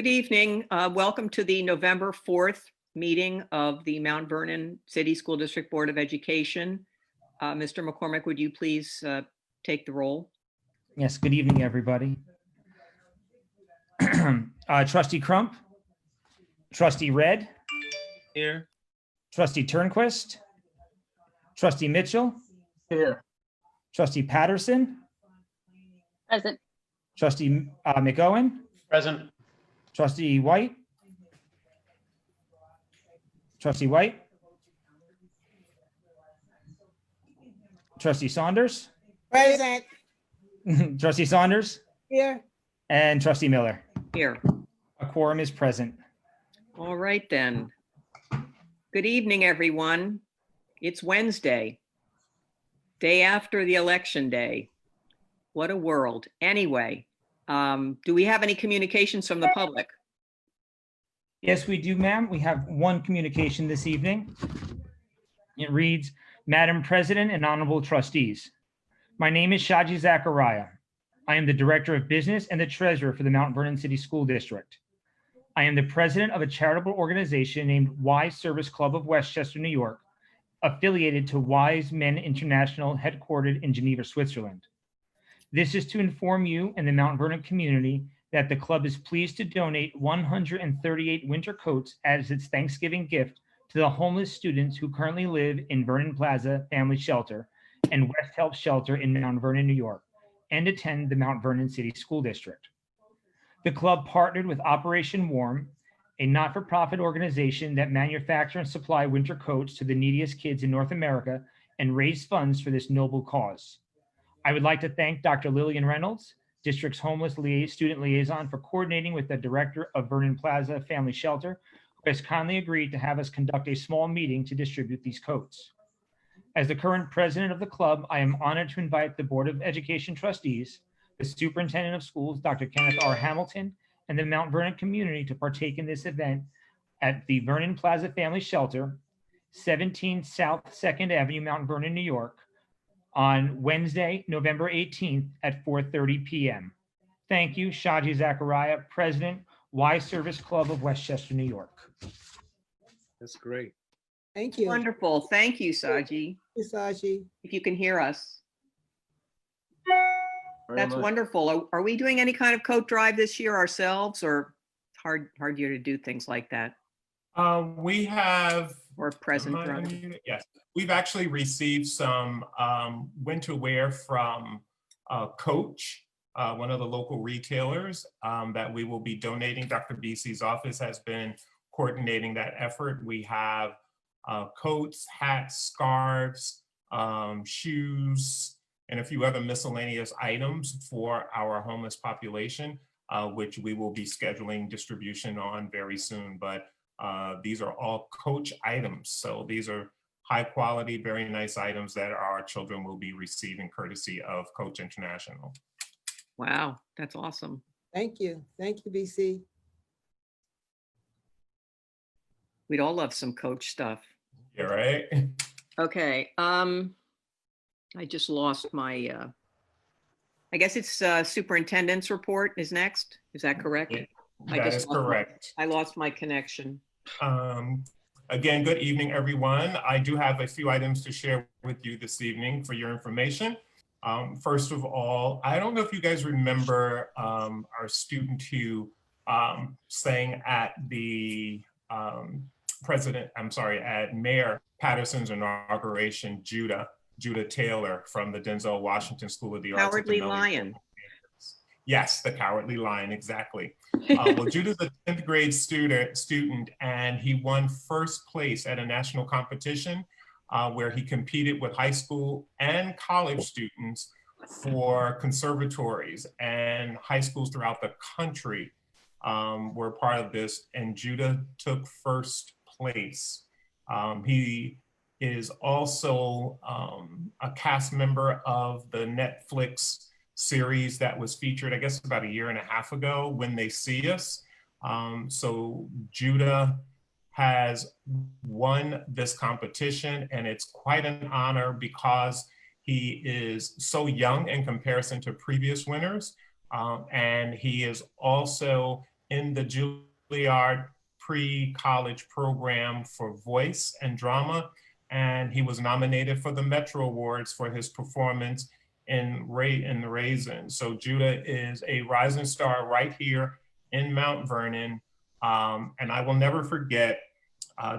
Good evening. Welcome to the November 4th meeting of the Mount Vernon City School District Board of Education. Mr. McCormick, would you please take the roll? Yes, good evening, everybody. Trustee Crump, Trustee Red, Here. Trustee Turnquist, Trustee Mitchell, Here. Trustee Patterson, Present. Trustee McOwen, Present. Trustee White, Trustee White, Trustee Saunders, Present. Trustee Saunders, Here. and Trustee Miller. Here. A quorum is present. All right, then. Good evening, everyone. It's Wednesday, day after the election day. What a world. Anyway, do we have any communications from the public? Yes, we do, ma'am. We have one communication this evening. It reads, Madam President and Honorable Trustees, my name is Shaji Zachariah. I am the Director of Business and the Treasurer for the Mount Vernon City School District. I am the President of a charitable organization named Wise Service Club of Westchester, New York, affiliated to Wise Men International, headquartered in Geneva, Switzerland. This is to inform you and the Mount Vernon community that the club is pleased to donate 138 winter coats as its Thanksgiving gift to the homeless students who currently live in Vernon Plaza Family Shelter and West Help Shelter in Mount Vernon, New York, and attend the Mount Vernon City School District. The club partnered with Operation Warm, a not-for-profit organization that manufacture and supply winter coats to the neediest kids in North America and raise funds for this noble cause. I would like to thank Dr. Lillian Reynolds, District's Homeless Student Liaison, for coordinating with the Director of Vernon Plaza Family Shelter, who has kindly agreed to have us conduct a small meeting to distribute these coats. As the current president of the club, I am honored to invite the Board of Education trustees, the Superintendent of Schools, Dr. Kenneth R. Hamilton, and the Mount Vernon community to partake in this event at the Vernon Plaza Family Shelter, 17 South 2nd Avenue, Mount Vernon, New York, on Wednesday, November 18th at 4:30 p.m. Thank you, Shaji Zachariah, President, Wise Service Club of Westchester, New York. That's great. Thank you. Wonderful. Thank you, Saji. Saji. If you can hear us. Very That's much. wonderful. Are we doing any kind of coat drive this year ourselves, or hard year to do things like that, We have, or present drive? yes, we've actually received some winter wear from Coach, one of the local retailers that we will be donating. Dr. BC's office has been coordinating that effort. We have coats, hats, scarves, shoes, and a few other miscellaneous items for our homeless population, which we will be scheduling distribution on very soon. But these are all Coach items. So these are high quality, very nice items that our children will be receiving courtesy of Coach International. Wow, that's awesome. Thank you. Thank you, BC. We'd all love some Coach stuff. Yeah, right? Okay, I just lost my, I guess it's superintendent's report is next. Is that correct? That is correct. I lost my connection. Again, good evening, everyone. I do have a few items to share with you this evening for your information. First of all, I don't know if you guys remember our student who sang at the at Mayor Patterson's inauguration, Judah Taylor from the Denzel Washington School of the Arts. Cowardly Lion. Yes, the Cowardly Lion, exactly. Well, Judah's a 10th grade student, and he won first place at a national competition where he competed with high school and college students for conservatories, and high schools throughout the country were part of this, and Judah took first place. He is also a cast member of the Netflix series that was featured, I guess, about a year and a half ago, When They See Us. So Judah has won this competition, and it's quite an honor because he is so young in comparison to previous winners. And he is also in the Juilliard pre-college program for voice and drama. And he was nominated for the Metro Awards for his performance in the Raisin. So Judah is a rising star right here in Mount Vernon. And I will never forget,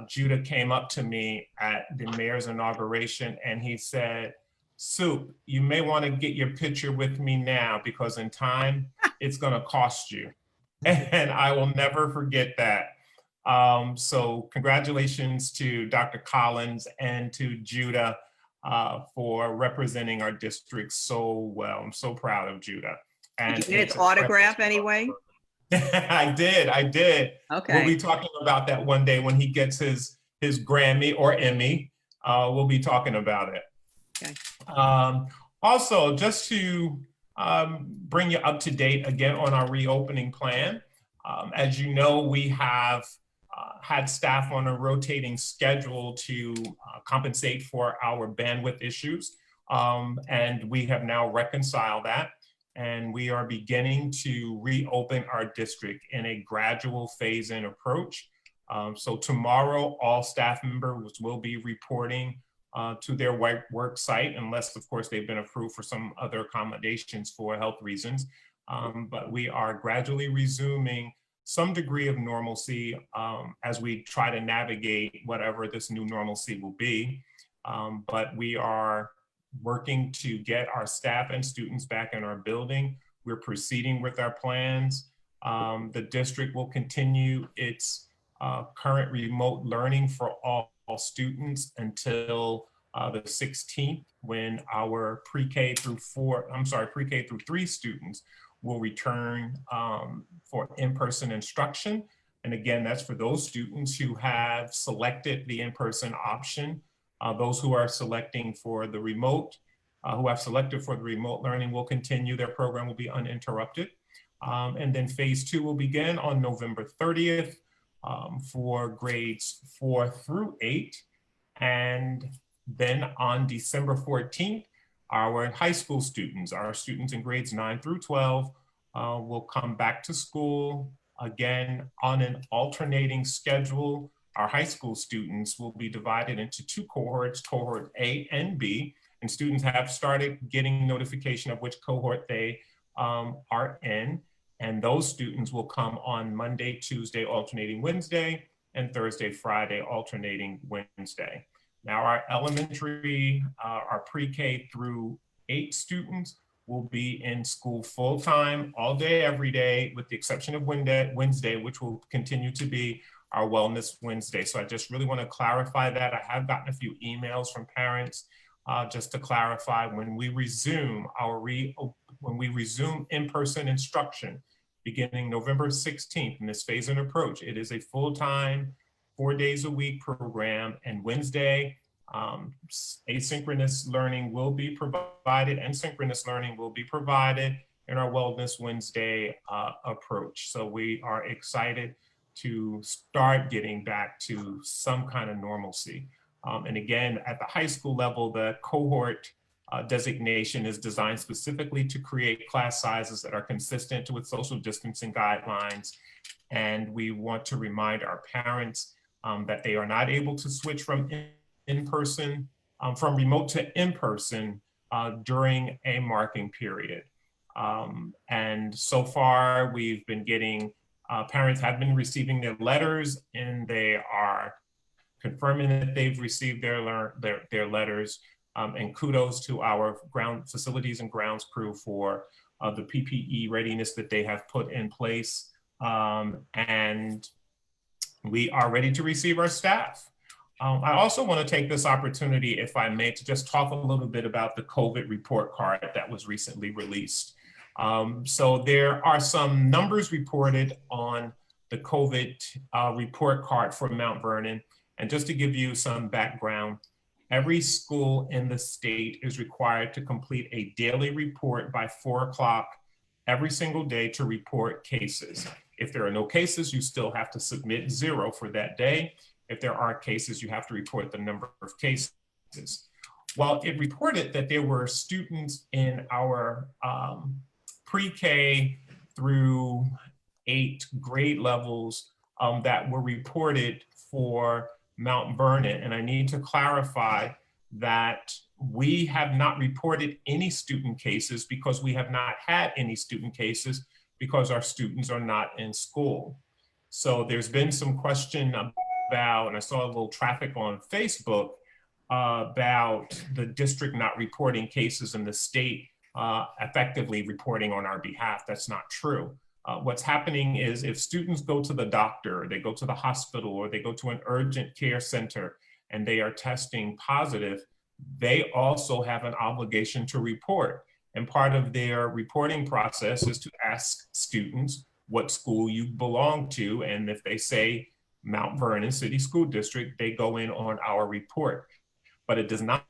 Judah came up to me at the mayor's inauguration and he said, "Soup, you may want to get your picture with me now because in time, it's going to cost you." And I will never forget that. So congratulations to Dr. Collins and to Judah for representing our district so well. I'm so proud of Judah. And Did you get it's its a autograph privilege. anyway? I did. We'll Okay. be talking about that one day when he gets his Grammy or Emmy. We'll be talking about it. Okay. Also, just to bring you up to date again on our reopening plan. As you know, we have had staff on a rotating schedule to compensate for our bandwidth issues. And we have now reconciled that. And we are beginning to reopen our district in a gradual phase-in approach. So tomorrow, all staff members will be reporting to their work site, unless of course they've been approved for some other accommodations for health reasons. But we are gradually resuming some degree of normalcy as we try to navigate whatever this new normalcy will be. But we are working to get our staff and students back in our building. We're proceeding with our plans. The district will continue its current remote learning for all students until the 16th, when our pre-K through 3 students will return for in-person instruction. And again, that's for those students who have selected the in-person option. Those who are selecting for the remote, who have selected for the remote learning will continue. Their program will be uninterrupted. And then phase 2 will begin on November 30th for grades 4 through 8. And then on December 14th, our high school students, our students in grades 9 through 12 will come back to school again on an alternating schedule. Our high school students will be divided into 2 cohorts, cohort A and B, and students have started getting notification of which cohort they are in. And those students will come on Monday, Tuesday, alternating Wednesday, and Thursday, Friday, alternating Wednesday. Now our elementary, our pre-K through 8 students will be in school full-time, all day, every day, with the exception of Wednesday, which will continue to be our Wellness Wednesday. So I just really want to clarify that. I have gotten a few emails from parents just to clarify when we resume in-person instruction beginning November 16th in this phase-in approach. It is a full-time, 4 days a week program, and Wednesday, asynchronous learning will be provided and synchronous learning will be provided in our Wellness Wednesday approach. So we are excited to start getting back to some kind of normalcy. And again, at the high school level, the cohort designation is designed specifically to create class sizes that are consistent with social distancing guidelines. And we want to remind our parents that they are not able to switch from in-person, from remote to in-person during a marking period. And so far, we've been getting, parents have been receiving their letters and they are confirming that they've received their letters. And kudos to our ground facilities and grounds crew for the PPE readiness that they have put in place. And we are ready to receive our staff. I also want to take this opportunity, if I may, to just talk a little bit about the COVID report card that was recently released. So there are some numbers reported on the COVID report card for Mount Vernon. And just to give you some background, every school in the state is required to complete a daily report by 4 o'clock every single day to report cases. If there are no cases, you still have to submit 0 for that day. If there are cases, you have to report the number of cases. Well, it reported that there were students in our pre-K through 8 grade levels that were reported for Mount Vernon. And I need to clarify that we have not reported any student cases because we have not had any student cases because our students are not in school. So there's been some question about, and I saw a little traffic on Facebook about the district not reporting cases and the state effectively reporting on our behalf. That's not true. What's happening is if students go to the doctor, they go to the hospital, or they go to an urgent care center and they are testing positive, they also have an obligation to report. And part of their reporting process is to ask students what school you belong to. And if they say Mount Vernon City School District, they go in on our report. But it does not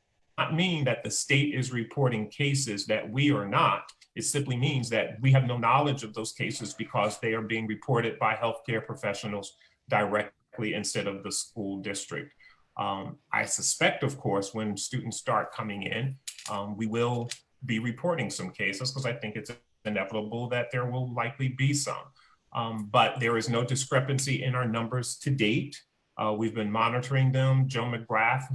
mean that the state is reporting cases that we are not. It simply means that we have no knowledge of those cases because they are being reported by healthcare professionals directly instead of the school district. I suspect, of course, when students start coming in, we will be reporting some cases because I think it's inevitable that there will likely be some. But there is no discrepancy in our numbers to date. We've been monitoring them. Joe McGrath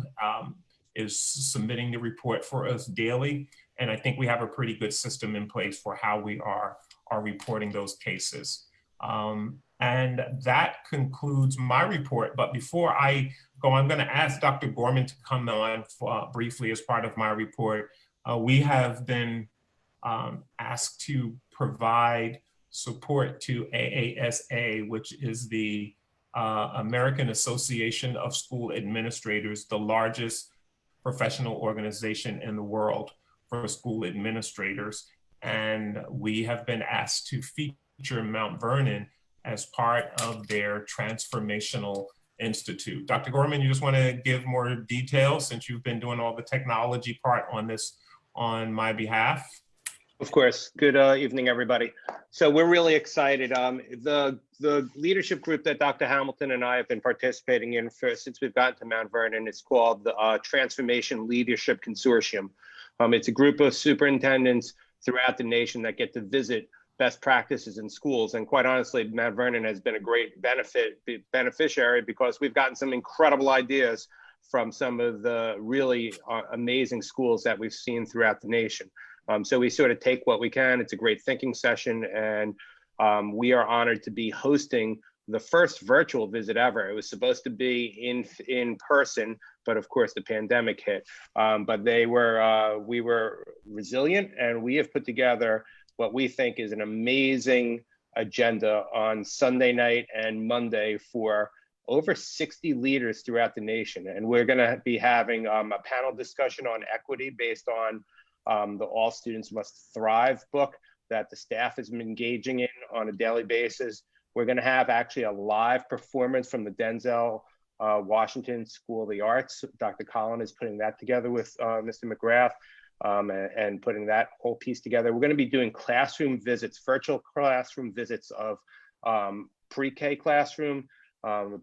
is submitting the report for us daily. And I think we have a pretty good system in place for how we are reporting those cases. And that concludes my report. But before I go, I'm going to ask Dr. Gorman to come on briefly as part of my report. We have been asked to provide support to AASA, which is the American Association of School Administrators, the largest professional organization in the world for school administrators. And we have been asked to feature Mount Vernon as part of their transformational institute. Dr. Gorman, you just want to give more details since you've been doing all the technology part on this on my behalf? Of course. Good evening, everybody. So we're really excited. The leadership group that Dr. Hamilton and I have been participating in since we've gotten to Mount Vernon is called the Transformation Leadership Consortium. It's a group of superintendents throughout the nation that get to visit best practices in schools. And quite honestly, Mount Vernon has been a great beneficiary because we've gotten some incredible ideas from some of the really amazing schools that we've seen throughout the nation. So we sort of take what we can. It's a great thinking session, and we are honored to be hosting the first virtual visit ever. It was supposed to be in person, but of course the pandemic hit. But we were resilient, and we have put together what we think is an amazing agenda on Sunday night and Monday for over 60 leaders throughout the nation. And we're gonna be having a panel discussion on equity based on the All Students Must Thrive book that the staff has been engaging in on a daily basis. We're gonna have actually a live performance from the Denzel Washington School of the Arts. Dr. Collin is putting that together with Mr. McGrath and putting that whole piece together. We're gonna be doing classroom visits, virtual classroom visits of pre-K classroom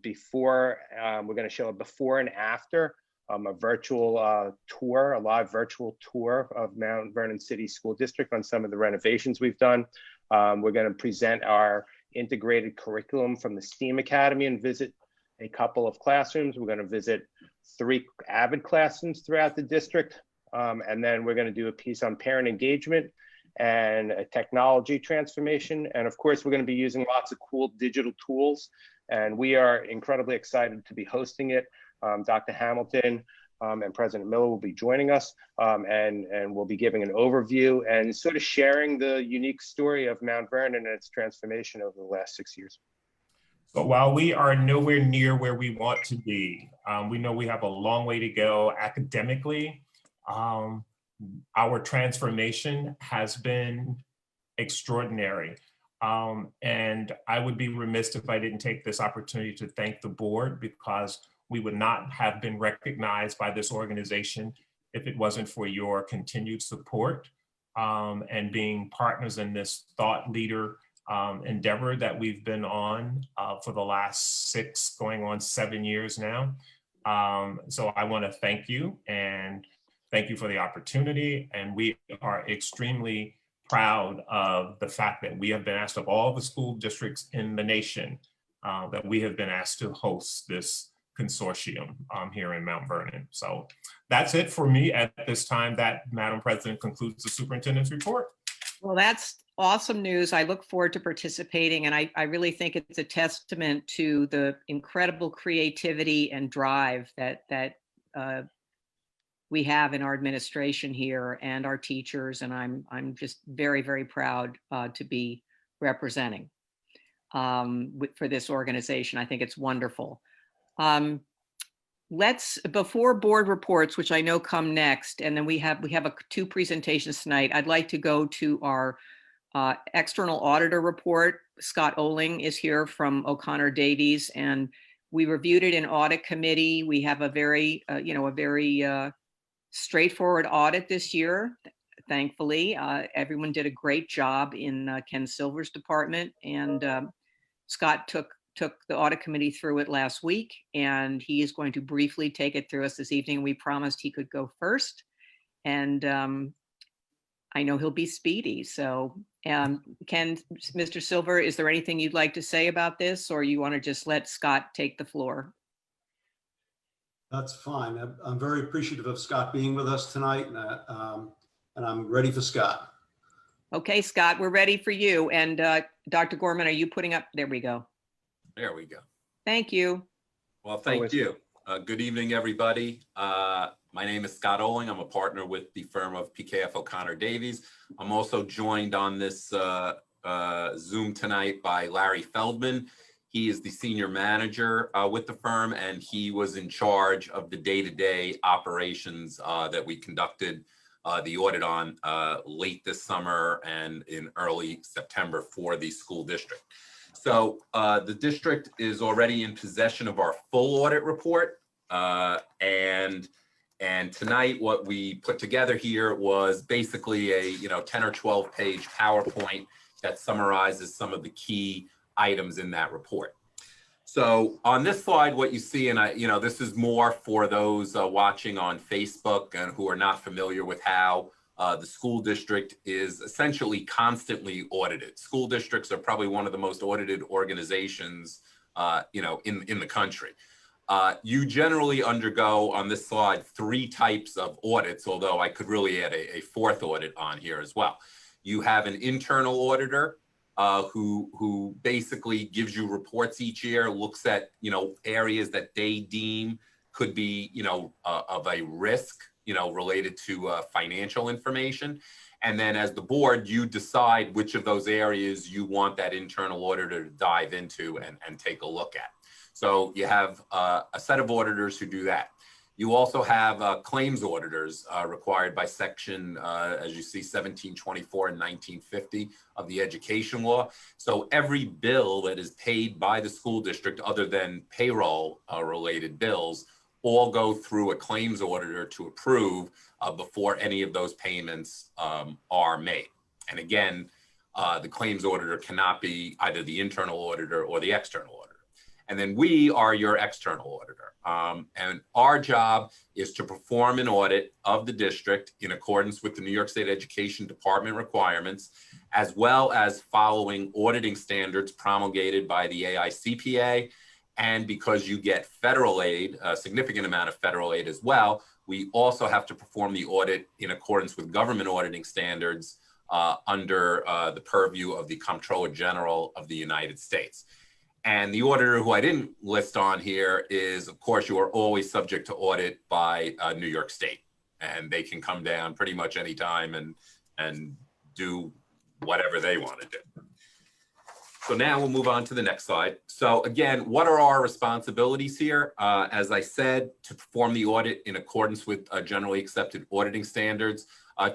before, we're gonna show a before and after, a virtual tour, a live virtual tour of Mount Vernon City School District on some of the renovations we've done. We're going to present our integrated curriculum from the STEAM Academy and visit a couple of classrooms. We're going to visit 3 AVID classrooms throughout the district. And then we're going to do a piece on parent engagement and a technology transformation. And of course, we're going to be using lots of cool digital tools. And we are incredibly excited to be hosting it. Dr. Hamilton and President Miller will be joining us, and we'll be giving an overview and sort of sharing the unique story of Mount Vernon and its transformation over the last 6 years. So while we are nowhere near where we want to be, we know we have a long way to go academically. Our transformation has been extraordinary. And I would be remiss if I didn't take this opportunity to thank the board, because we would not have been recognized by this organization if it wasn't for your continued support and being partners in this thought leader endeavor that we've been on for the last 6, going on 7 years now. So I want to thank you, and thank you for the opportunity. And we are extremely proud of the fact that we have been asked of all the school districts in the nation that we have been asked to host this consortium here in Mount Vernon. So that's it for me at this time. That, Madam President, concludes the superintendent's report. Well, that's awesome news. I look forward to participating, and I really think it's a testament to the incredible creativity and drive that we have in our administration here and our teachers, and I'm just very, very proud to be representing for this organization. I think it's wonderful. Before board reports, which I know come next, and then we have two presentations tonight. I'd like to go to our external auditor report. Scott Oling is here from O'Connor Davies, and we reviewed it in audit committee. We have a very straightforward audit this year. Thankfully, everyone did a great job in Ken Silver's department, and Scott took the audit committee through it last week, and he is going to briefly take it through us this evening. We promised he could go first, and I know he'll be speedy. So Mr. Silver, is there anything you'd like to say about this, or you want to just let Scott take the floor? That's fine. I'm very appreciative of Scott being with us tonight, and I'm ready for Scott. Okay, Scott, we're ready for you. And Dr. Gorman, are you putting up? There we go. There we go. Thank you. Well, thank you. Good evening, everybody. My name is Scott Oling. I'm a partner with the firm of PKF O'Connor Davies. I'm also joined on this Zoom tonight by Larry Feldman. He is the senior manager with the firm, and he was in charge of the day-to-day operations that we conducted the audit on late this summer and in early September for the school district. So the district is already in possession of our full audit report, and tonight what we put together here was basically a 10 or 12 page PowerPoint that summarizes some of the key items in that report. So on this slide, what you see, and this is more for those watching on Facebook and who are not familiar with how the school district is essentially constantly audited. School districts are probably one of the most audited organizations, in the country. You generally undergo on this slide 3 types of audits, although I could really add a 4th audit on here as well. You have an internal auditor who basically gives you reports each year, looks at areas that they deem could be of a risk related to financial information. And then as the board, you decide which of those areas you want that internal auditor to dive into and take a look at. So you have a set of auditors who do that. You also have claims auditors required by section, as you see, 1724 and 1950 of the education law. So every bill that is paid by the school district, other than payroll related bills, all go through a claims auditor to approve before any of those payments are made. And again, the claims auditor cannot be either the internal auditor or the external auditor. And then we are your external auditor. And our job is to perform an audit of the district in accordance with the New York State Education Department requirements, as well as following auditing standards promulgated by the AICPA. And because you get federal aid, a significant amount of federal aid as well, we also have to perform the audit in accordance with government auditing standards under the purview of the Comptroller General of the United States. And the auditor who I didn't list on here is, of course, you are always subject to audit by New York State. And they can come down pretty much any time and do whatever they want to do. So now we'll move on to the next slide. So again, what are our responsibilities here? As I said, to perform the audit in accordance with generally accepted auditing standards,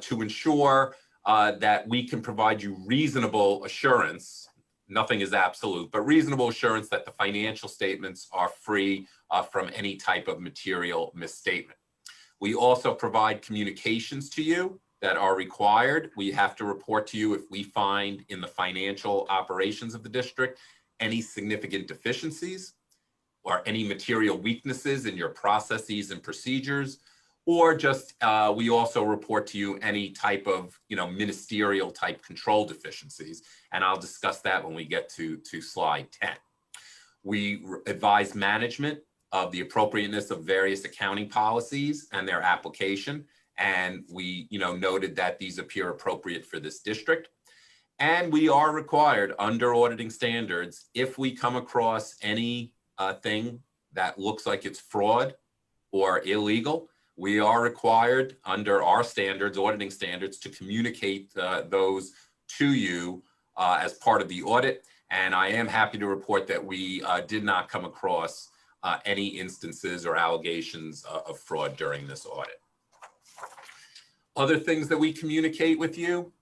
to ensure that we can provide you reasonable assurance, nothing is absolute, but reasonable assurance that the financial statements are free from any type of material misstatement. We also provide communications to you that are required. We have to report to you if we find in the financial operations of the district any significant deficiencies or any material weaknesses in your processes and procedures, or just we also report to you any type of ministerial type control deficiencies, and I'll discuss that when we get to slide 10. We advise management of the appropriateness of various accounting policies and their application, and we noted that these appear appropriate for this district. And we are required under auditing standards, if we come across any thing that looks like it's fraud or illegal, we are required under our standards, auditing standards, to communicate those to you as part of the audit. And I am happy to report that we did not come across any instances or allegations of fraud during this audit. Other things that we communicate with you,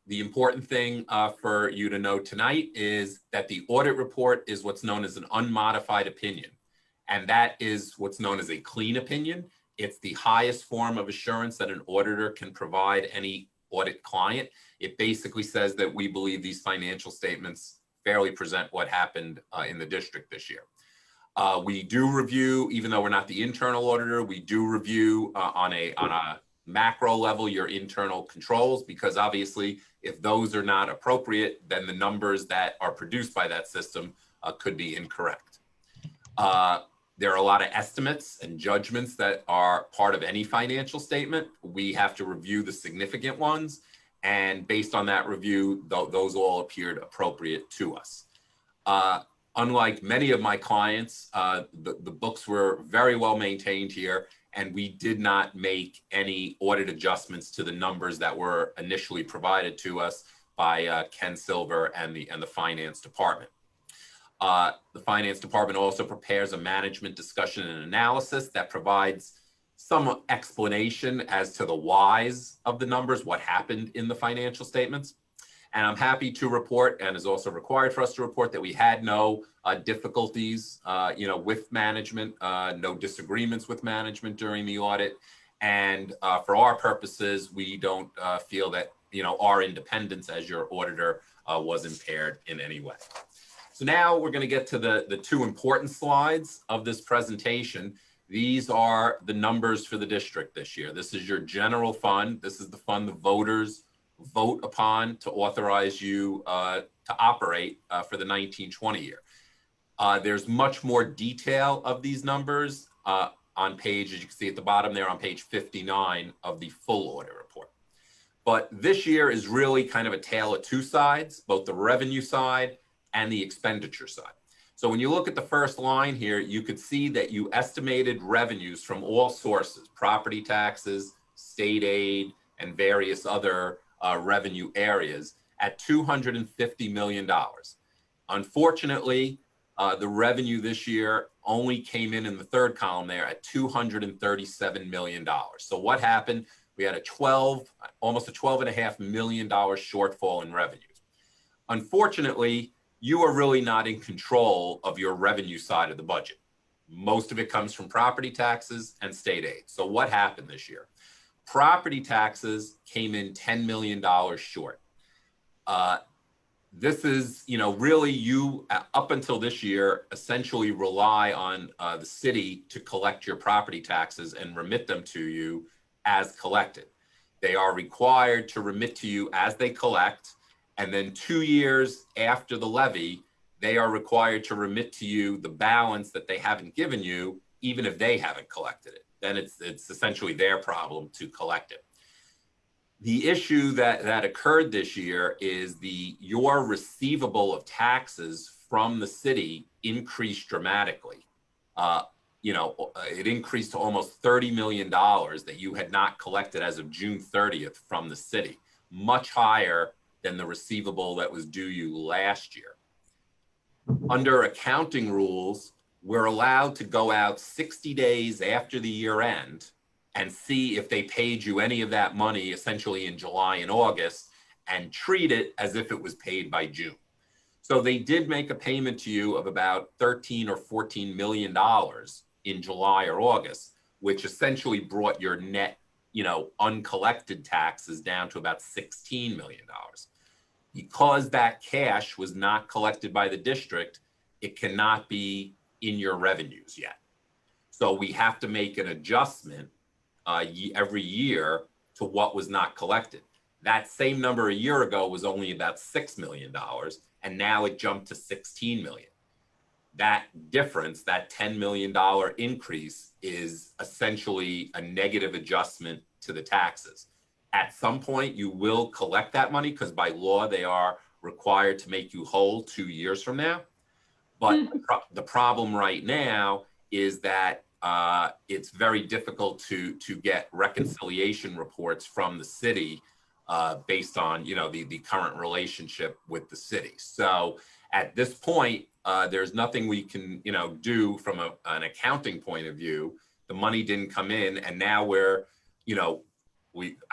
the important thing for you to know tonight is that the audit report is what's known as an unmodified opinion. And that is what's known as a clean opinion. It's the highest form of assurance that an auditor can provide any audit client. It basically says that we believe these financial statements fairly present what happened in the district this year. We do review, even though we're not the internal auditor, we do review on a macro level your internal controls, because obviously if those are not appropriate, then the numbers that are produced by that system could be incorrect. There are a lot of estimates and judgments that are part of any financial statement. We have to review the significant ones, and based on that review, those all appeared appropriate to us. Unlike many of my clients, the books were very well maintained here, and we did not make any audit adjustments to the numbers that were initially provided to us by Ken Silver and the finance department. The finance department also prepares a management discussion and analysis that provides some explanation as to the whys of the numbers, what happened in the financial statements. And I'm happy to report, and is also required for us to report, that we had no difficulties, with management, no disagreements with management during the audit. And for our purposes, we don't feel that, our independence as your auditor was impaired in any way. So now we're going to get to the two important slides of this presentation. These are the numbers for the district this year. This is your general fund. This is the fund the voters vote upon to authorize you to operate for the 1920 year. There's much more detail of these numbers on page, as you can see at the bottom there, on page 59 of the full audit report. But this year is really kind of a tale of two sides, both the revenue side and the expenditure side. So when you look at the first line here, you could see that you estimated revenues from all sources, property taxes, state aid, and various other revenue areas at $250 million. Unfortunately, the revenue this year only came in the third column there at $237 million. So what happened? We had almost a $12.5 million shortfall in revenues. Unfortunately, you are really not in control of your revenue side of the budget. Most of it comes from property taxes and state aid. So what happened this year? Property taxes came in $10 million short. This is, really you, up until this year, essentially rely on the city to collect your property taxes and remit them to you as collected. They are required to remit to you as they collect, and then 2 years after the levy, they are required to remit to you the balance that they haven't given you, even if they haven't collected it. Then it's essentially their problem to collect it. The issue that occurred this year is your receivable of taxes from the city increased dramatically. It increased to almost $30 million that you had not collected as of June 30th from the city, much higher than the receivable that was due you last year. Under accounting rules, we're allowed to go out 60 days after the year end and see if they paid you any of that money, essentially in July and August, and treat it as if it was paid by June. So they did make a payment to you of about $13 or $14 million in July or August, which essentially brought your net, uncollected taxes down to about $16 million. Because that cash was not collected by the district, it cannot be in your revenues yet. So we have to make an adjustment every year to what was not collected. That same number a year ago was only about $6 million, and now it jumped to 16 million. That difference, that $10 million increase, is essentially a negative adjustment to the taxes. At some point, you will collect that money because by law, they are required to make you whole 2 years from now. But the problem right now is that it's very difficult to get reconciliation reports from the city based on, you know, the current relationship with the city. So at this point, there's nothing we can, you know, do from an accounting point of view. The money didn't come in, and now we're, you know,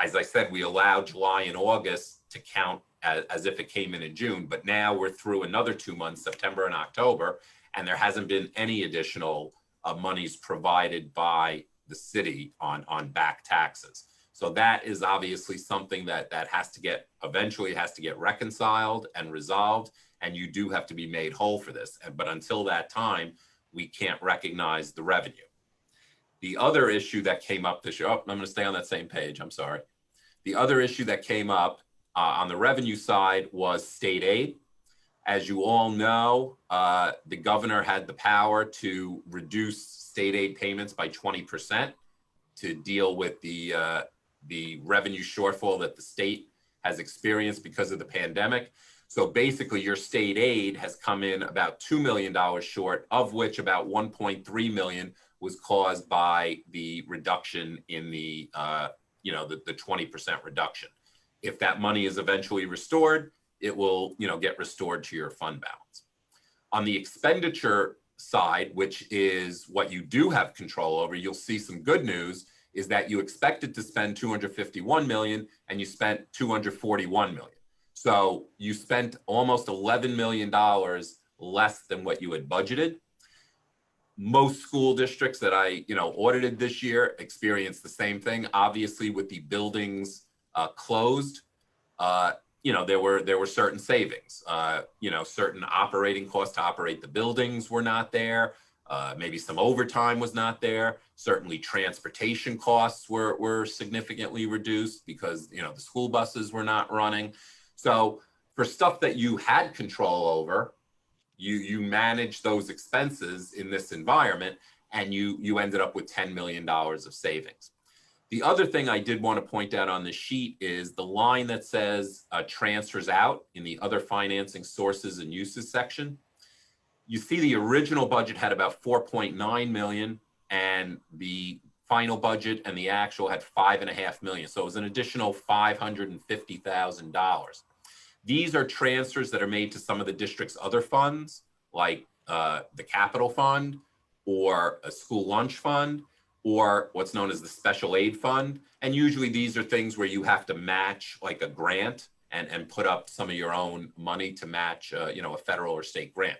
as I said, we allowed July and August to count as if it came in June, but now we're through another 2 months, September and October, and there hasn't been any additional monies provided by the city on back taxes. So that is obviously something that has to get, eventually has to get reconciled and resolved, and you do have to be made whole for this. But until that time, we can't recognize the revenue. The other issue that came up this year, oh, I'm going to stay on that same page, I'm sorry. The other issue that came up on the revenue side was state aid. As you all know, the governor had the power to reduce state aid payments by 20% to deal with the revenue shortfall that the state has experienced because of the pandemic. So basically your state aid has come in about $2 million short, of which about 1.3 million was caused by the reduction in the, you know, the 20% reduction. If that money is eventually restored, it will, you know, get restored to your fund balance. On the expenditure side, which is what you do have control over, you'll see some good news is that you expected to spend 251 million and you spent 241 million. So you spent almost $11 million less than what you had budgeted. Most school districts that I, you know, audited this year experienced the same thing. Obviously, with the buildings closed, you know, there were certain savings. You know, certain operating costs to operate the buildings were not there. Maybe some overtime was not there. Certainly, transportation costs were significantly reduced because, you know, the school buses were not running. So for stuff that you had control over, you managed those expenses in this environment, and you ended up with $10 million of savings. The other thing I did want to point out on the sheet is the line that says transfers out in the other financing sources and uses section. You see the original budget had about 4.9 million, and the final budget and the actual had 5.5 million. So it was an additional $550,000. These are transfers that are made to some of the district's other funds, like the capital fund or a school lunch fund, or what's known as the special aid fund. And usually these are things where you have to match like a grant and put up some of your own money to match you know, a federal or state grant.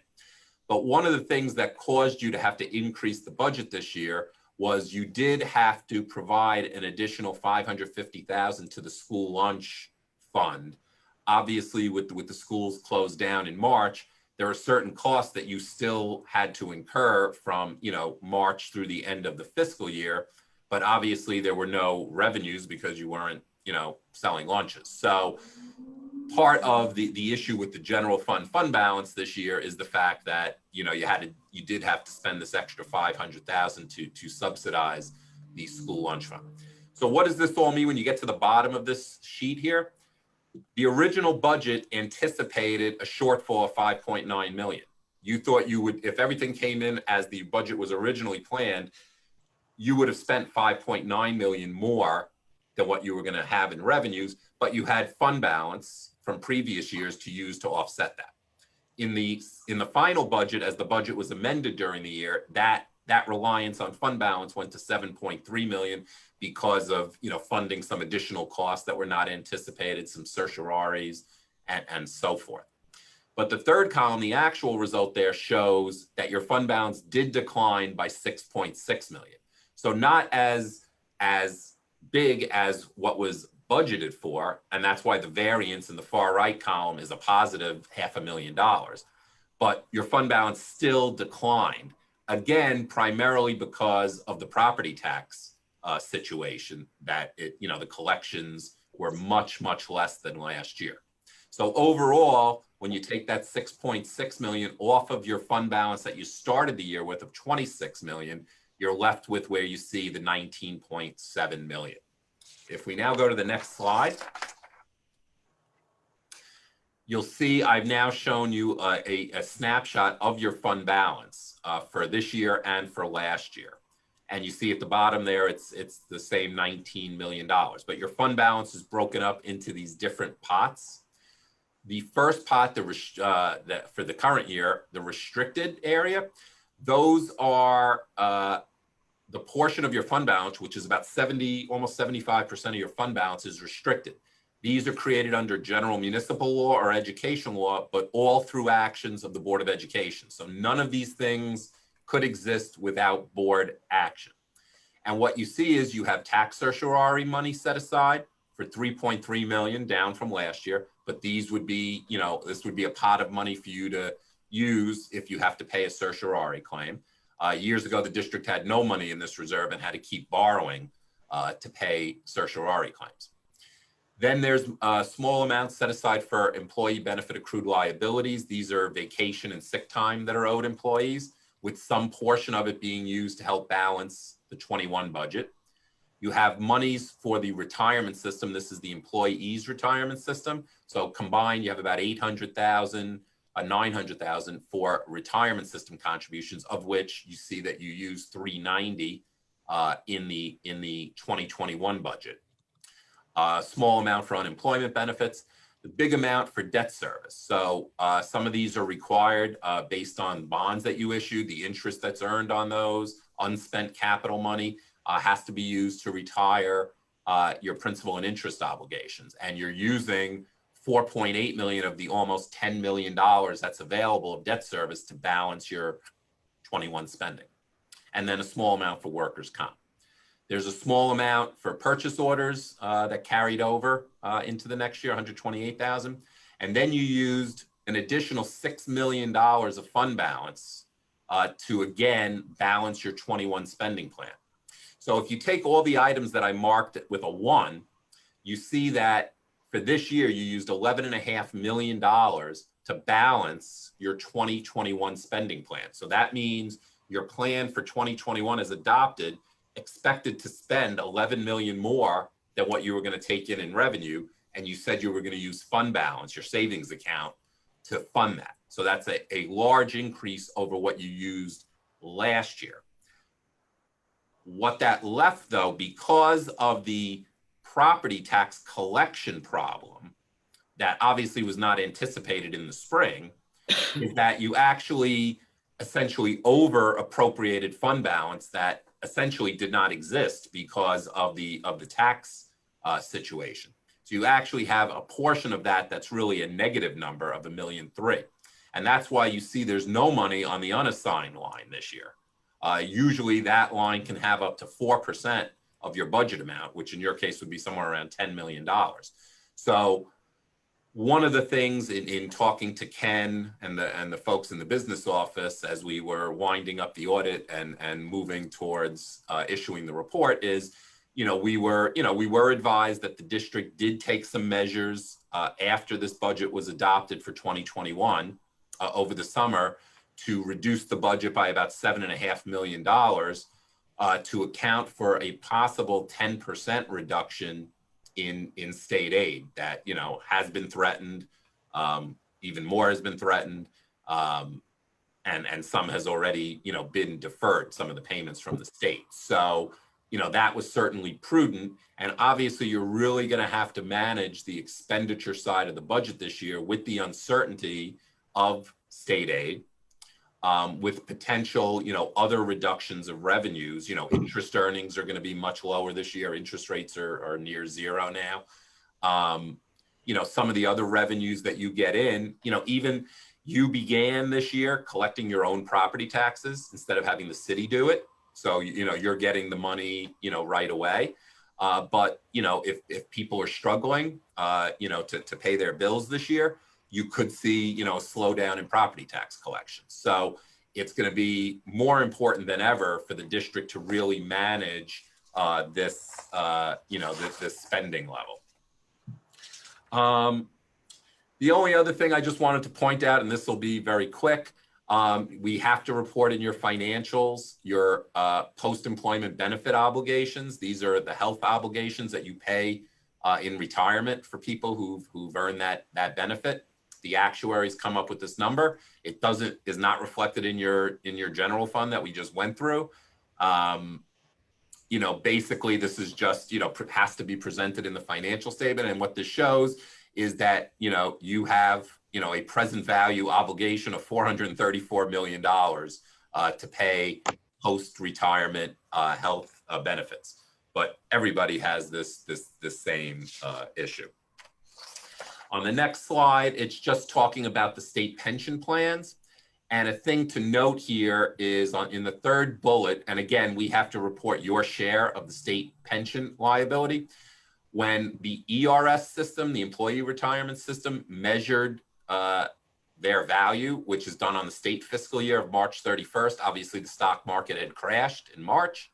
But one of the things that caused you to have to increase the budget this year was you did have to provide an additional $550,000 to the school lunch fund. Obviously, with the schools closed down in March, there are certain costs that you still had to incur from, you know, March through the end of the fiscal year. But obviously, there were no revenues because you weren't, you know, selling lunches. So part of the issue with the general fund balance this year is the fact that, you know, you did have to spend this extra $500,000 to subsidize the school lunch fund. So what does this all mean when you get to the bottom of this sheet here? The original budget anticipated a shortfall of 5.9 million. You thought you would, if everything came in as the budget was originally planned, you would have spent 5.9 million more than what you were going to have in revenues, but you had fund balance from previous years to use to offset that. In the final budget, as the budget was amended during the year, that reliance on fund balance went to 7.3 million because of, you know, funding some additional costs that were not anticipated, some certiorari's and so forth. But the third column, the actual result there shows that your fund balance did decline by 6.6 million. So not as big as what was budgeted for, and that's why the variance in the far right column is a positive $500,000. But your fund balance still declined, again, primarily because of the property tax situation that the collections were much, much less than last year. So overall, when you take that 6.6 million off of your fund balance that you started the year with of 26 million, you're left with where you see the 19.7 million. If we now go to the next slide, you'll see I've now shown you a snapshot of your fund balance for this year and for last year. And you see at the bottom there, it's the same $19 million, but your fund balance is broken up into these different pots. The first pot, for the current year, the restricted area, those are the portion of your fund balance, which is about almost 75% of your fund balance is restricted. These are created under general municipal law or education law, but all through actions of the Board of Education. So none of these things could exist without board action. And what you see is you have tax certiorari money set aside for 3.3 million, down from last year, but these would be, this would be a pot of money for you to use if you have to pay a certiorari claim. Years ago, the district had no money in this reserve and had to keep borrowing to pay certiorari claims. Then there's a small amounts set aside for employee benefit accrued liabilities. These are vacation and sick time that are owed employees, with some portion of it being used to help balance the 21 budget. You have monies for the retirement system. This is the employees' retirement system. So combined, you have about 800,000, 900,000 for retirement system contributions, of which you see that you use 390 in the 2021 budget. Small amount for unemployment benefits, the big amount for debt service. So some of these are required based on bonds that you issue, the interest that's earned on those, unspent capital money has to be used to retire your principal and interest obligations. And you're using 4.8 million of the almost $10 million that's available of debt service to balance your 21 spending. And then a small amount for workers' comp. There's a small amount for purchase orders that carried over into the next year, 128,000. And then you used an additional $6 million of fund balance to again balance your 21 spending plan. So if you take all the items that I marked with a 1, you see that for this year, you used $11.5 million to balance your 2021 spending plan. So that means your plan for 2021 is adopted, expected to spend 11 million more than what you were going to take in revenue. And you said you were going to use fund balance, your savings account, to fund that. So that's a large increase over what you used last year. What that left, though, because of the property tax collection problem that obviously was not anticipated in the spring, is that you actually essentially over appropriated fund balance that essentially did not exist because of the tax situation. So you actually have a portion of that that's really a negative number of $1.3 million. And that's why you see there's no money on the unassigned line this year. Usually that line can have up to 4% of your budget amount, which in your case would be somewhere around $10 million. So one of the things in talking to Ken and the folks in the business office as we were winding up the audit and moving towards issuing the report is, we were advised that the district did take some measures after this budget was adopted for 2021 over the summer to reduce the budget by about $7.5 million to account for a possible 10% reduction in state aid that, has been threatened, even more has been threatened, and some has already, been deferred, some of the payments from the state. So, that was certainly prudent. And obviously you're really going to have to manage the expenditure side of the budget this year with the uncertainty of state aid, with potential, other reductions of revenues. Interest earnings are going to be much lower this year. Interest rates are near zero now. Some of the other revenues that you get in, even you began this year collecting your own property taxes instead of having the city do it. So, you're getting the money, right away. But, if people are struggling, to pay their bills this year, you could see, a slowdown in property tax collections. So it's going to be more important than ever for the district to really manage this, this spending level. The only other thing I just wanted to point out, and this will be very quick, we have to report in your financials your post-employment benefit obligations. These are the health obligations that you pay in retirement for people who've earned that benefit. The actuaries come up with this number. It is not reflected in your general fund that we just went through. Basically this is just, has to be presented in the financial statement. And what this shows is that, you have, a present value obligation of $434 million to pay post-retirement health benefits. But everybody has this same issue. On the next slide, it's just talking about the state pension plans. And a thing to note here is in the third bullet, and again, we have to report your share of the state pension liability. When the ERS system, the employee retirement system, measured their value, which is done on the state fiscal year of March 31st, obviously the stock market had crashed in March.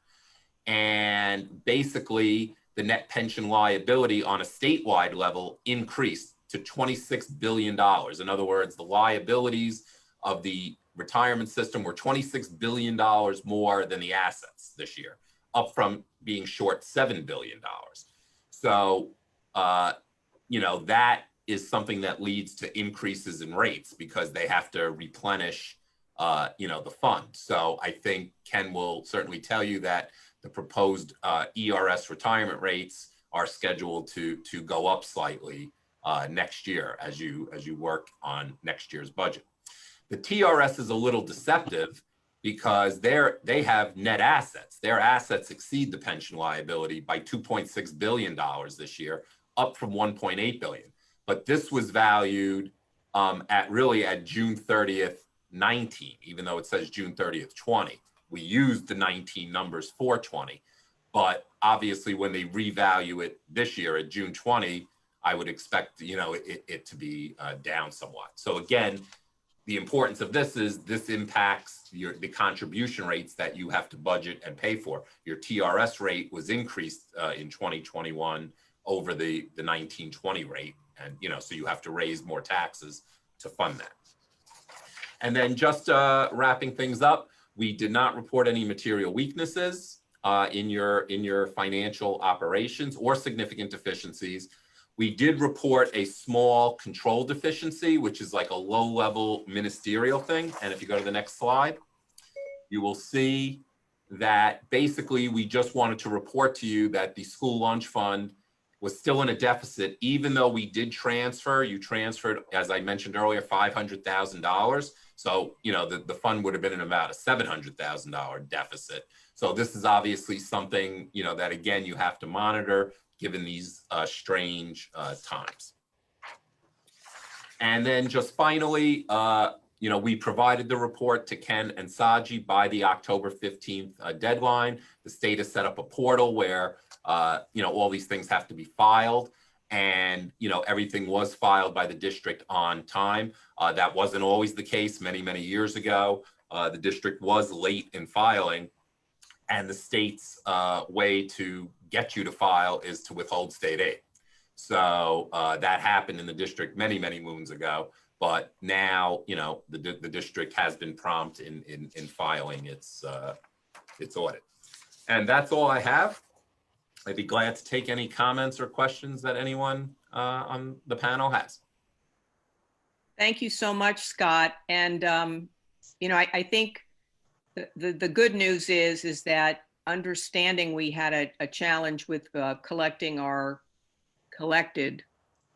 And basically the net pension liability on a statewide level increased to $26 billion. In other words, the liabilities of the retirement system were $26 billion more than the assets this year, up from being short $7 billion. So, that is something that leads to increases in rates because they have to replenish, the fund. So I think Ken will certainly tell you that the proposed ERS retirement rates are scheduled to go up slightly next year as you work on next year's budget. The TRS is a little deceptive because they have net assets. Their assets exceed the pension liability by $2.6 billion this year, up from $1.8 billion. But this was valued at June 30th, 19, even though it says June 30th, 20. We used the 19 numbers for 20, but obviously when they revalue it this year at June 20, I would expect, it to be down somewhat. So again, the importance of this is this impacts the contribution rates that you have to budget and pay for. Your TRS rate was increased in 2021 over the 1920 rate. And, so you have to raise more taxes to fund that. And then just wrapping things up, we did not report any material weaknesses in your financial operations or significant deficiencies. We did report a small control deficiency, which is like a low-level ministerial thing. And if you go to the next slide, you will see that basically we just wanted to report to you that the school lunch fund was still in a deficit, even though we did transfer. You transferred, as I mentioned earlier, $500,000. So, the fund would have been in about a $700,000 deficit. So this is obviously something, that again, you have to monitor given these strange times. And then just finally, we provided the report to Ken and Saji by the October 15th deadline. The state has set up a portal where, all these things have to be filed. And, everything was filed by the district on time. That wasn't always the case many, many years ago. The district was late in filing. And the state's way to get you to file is to withhold state aid. So that happened in the district many, many moons ago. But now, the district has been prompt in filing its audit. And that's all I have. I'd be glad to take any comments or questions that anyone on the panel has. Thank you so much, Scott. And, I think the good news is that understanding we had a challenge with collecting our collected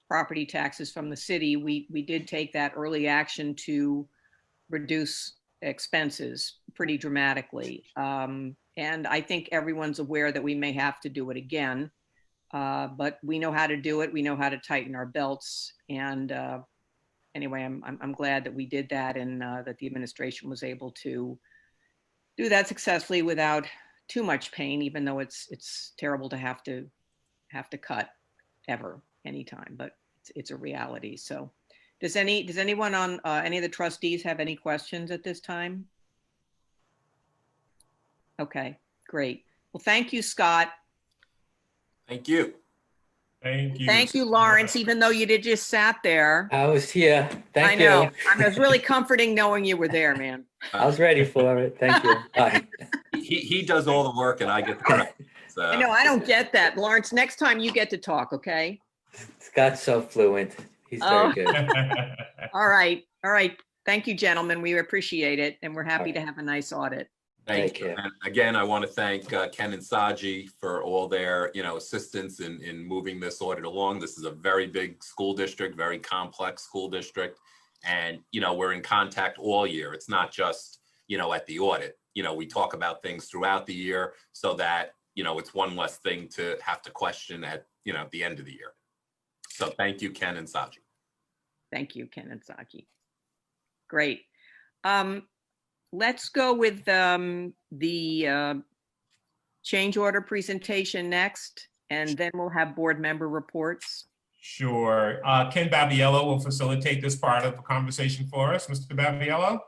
property taxes from the city, we did take that early action to reduce expenses pretty dramatically. And I think everyone's aware that we may have to do it again, but we know how to do it. We know how to tighten our belts. And anyway, I'm glad that we did that and that the administration was able to do that successfully without too much pain, even though it's terrible to have to cut ever, anytime, but it's a reality. So does anyone on any of the trustees have any questions at this time? Okay, great. Well, thank you, Scott. Thank you. Thank you. Thank you, Lawrence, even though you did just sat there. I was here. Thank I know. you. I was really comforting knowing you were there, man. I was ready for it. Thank you. Bye. He does all the work and I get the credit. So. I know, I don't get that. Lawrence, next time you get to talk, okay? Scott's so fluent. He's Oh. very good. All right. All right. Thank you, gentlemen. We appreciate it. And we're happy to have a nice audit. Thank you. And again, I want to thank Ken and Saji for all their, assistance in moving this audit along. This is a very big school district, very complex school district. And, we're in contact all year. It's not just, at the audit. We talk about things throughout the year so that, it's one less thing to have to question at, the end of the year. So thank you, Ken and Saji. Thank you, Ken and Saji. Great. Let's go with the change order presentation next, and then we'll have board member reports. Sure. Ken Babiello will facilitate this part of the conversation for us. Mr. Babiello?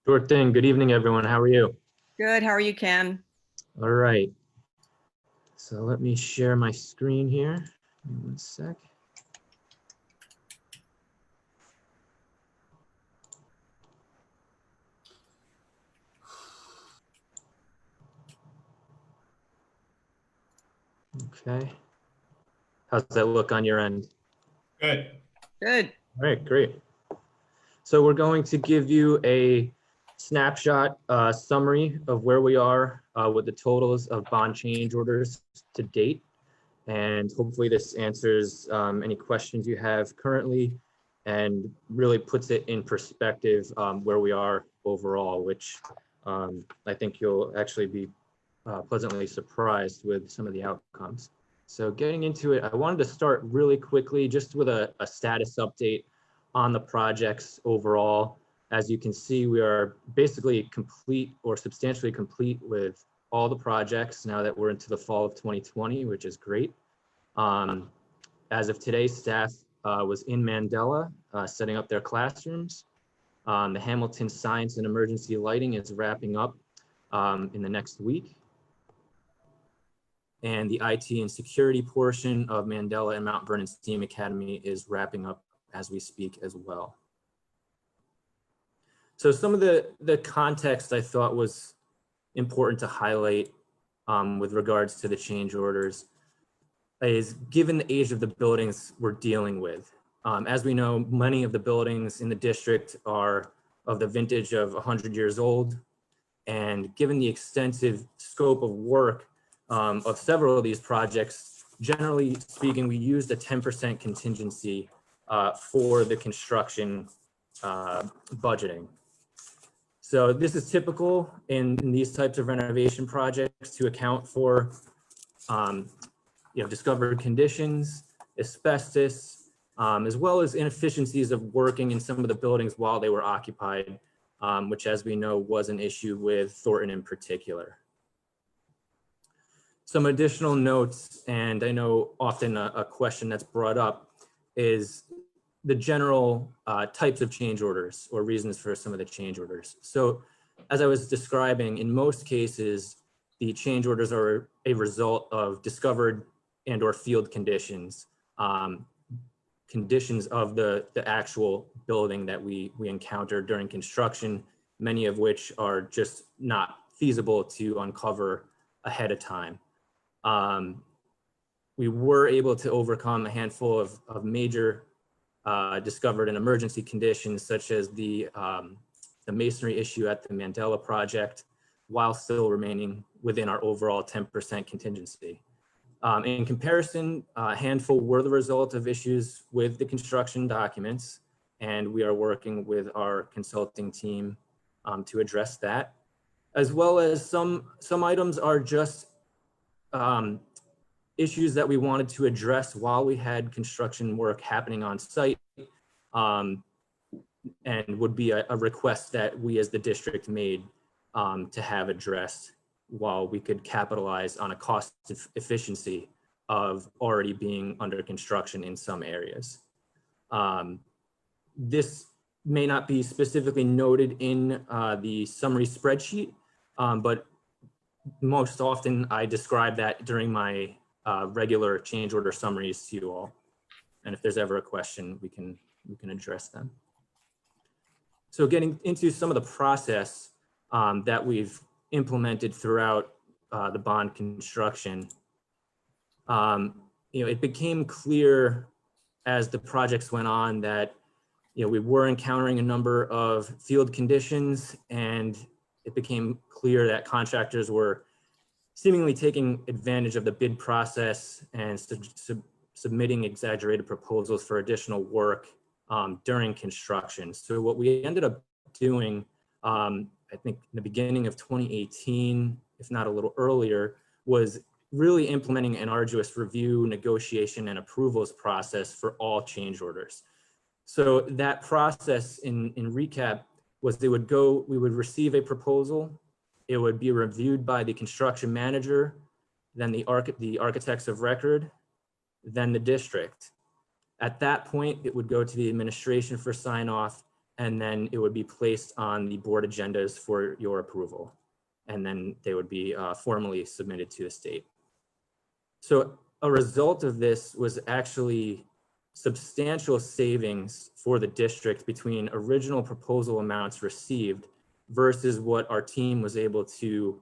Sure thing. Good evening, everyone. How are you? Good. How are you, Ken? All right. So let me share my screen here. Give me 1 sec. Okay. How's that look on your end? Good. Good. All right, great. So we're going to give you a snapshot summary of where we are with the totals of bond change orders to date. And hopefully this answers any questions you have currently and really puts it in perspective where we are overall, which I think you'll actually be pleasantly surprised with some of the outcomes. So getting into it, I wanted to start really quickly just with a status update on the projects overall. As you can see, we are basically complete or substantially complete with all the projects now that we're into the fall of 2020, which is great. As of today, staff was in Mandela setting up their classrooms. The Hamilton Science and Emergency Lighting is wrapping up in the next week. And the IT and security portion of Mandela and Mount Vernon STEAM Academy is wrapping up as we speak as well. So some of the context I thought was important to highlight with regards to the change orders is given the age of the buildings we're dealing with. As we know, many of the buildings in the district are of the vintage of 100 years old. And given the extensive scope of work of several of these projects, generally speaking, we used a 10% contingency for the construction budgeting. So this is typical in these types of renovation projects to account for discovered conditions, asbestos, as well as inefficiencies of working in some of the buildings while they were occupied, which, as we know, was an issue with Thornton in particular. Some additional notes, and I know often a question that's brought up is the general types of change orders or reasons for some of the change orders. So as I was describing, in most cases, the change orders are a result of discovered and or field conditions, conditions of the actual building that we encountered during construction, many of which are just not feasible to uncover ahead of time. We were able to overcome a handful of major discovered and emergency conditions, such as the masonry issue at the Mandela project, while still remaining within our overall 10% contingency. In comparison, a handful were the result of issues with the construction documents, and we are working with our consulting team to address that, as well as some items are just issues that we wanted to address while we had construction work happening on site, and would be a request that we as the district made to have addressed while we could capitalize on a cost efficiency of already being under construction in some areas. This may not be specifically noted in the summary spreadsheet, but most often I describe that during my regular change order summaries to you all. And if there's ever a question, we can address them. So getting into some of the process that we've implemented throughout the bond construction, it became clear as the projects went on that we were encountering a number of field conditions, and it became clear that contractors were seemingly taking advantage of the bid process and submitting exaggerated proposals for additional work during construction. So what we ended up doing, I think in the beginning of 2018, if not a little earlier, was really implementing an arduous review, negotiation, and approvals process for all change orders. So that process in recap was we would receive a proposal, it would be reviewed by the construction manager, then the architects of record, then the district. At that point, it would go to the administration for sign off, and then it would be placed on the board agendas for your approval. And then they would be formally submitted to the state. So a result of this was actually substantial savings for the district between original proposal amounts received versus what our team was able to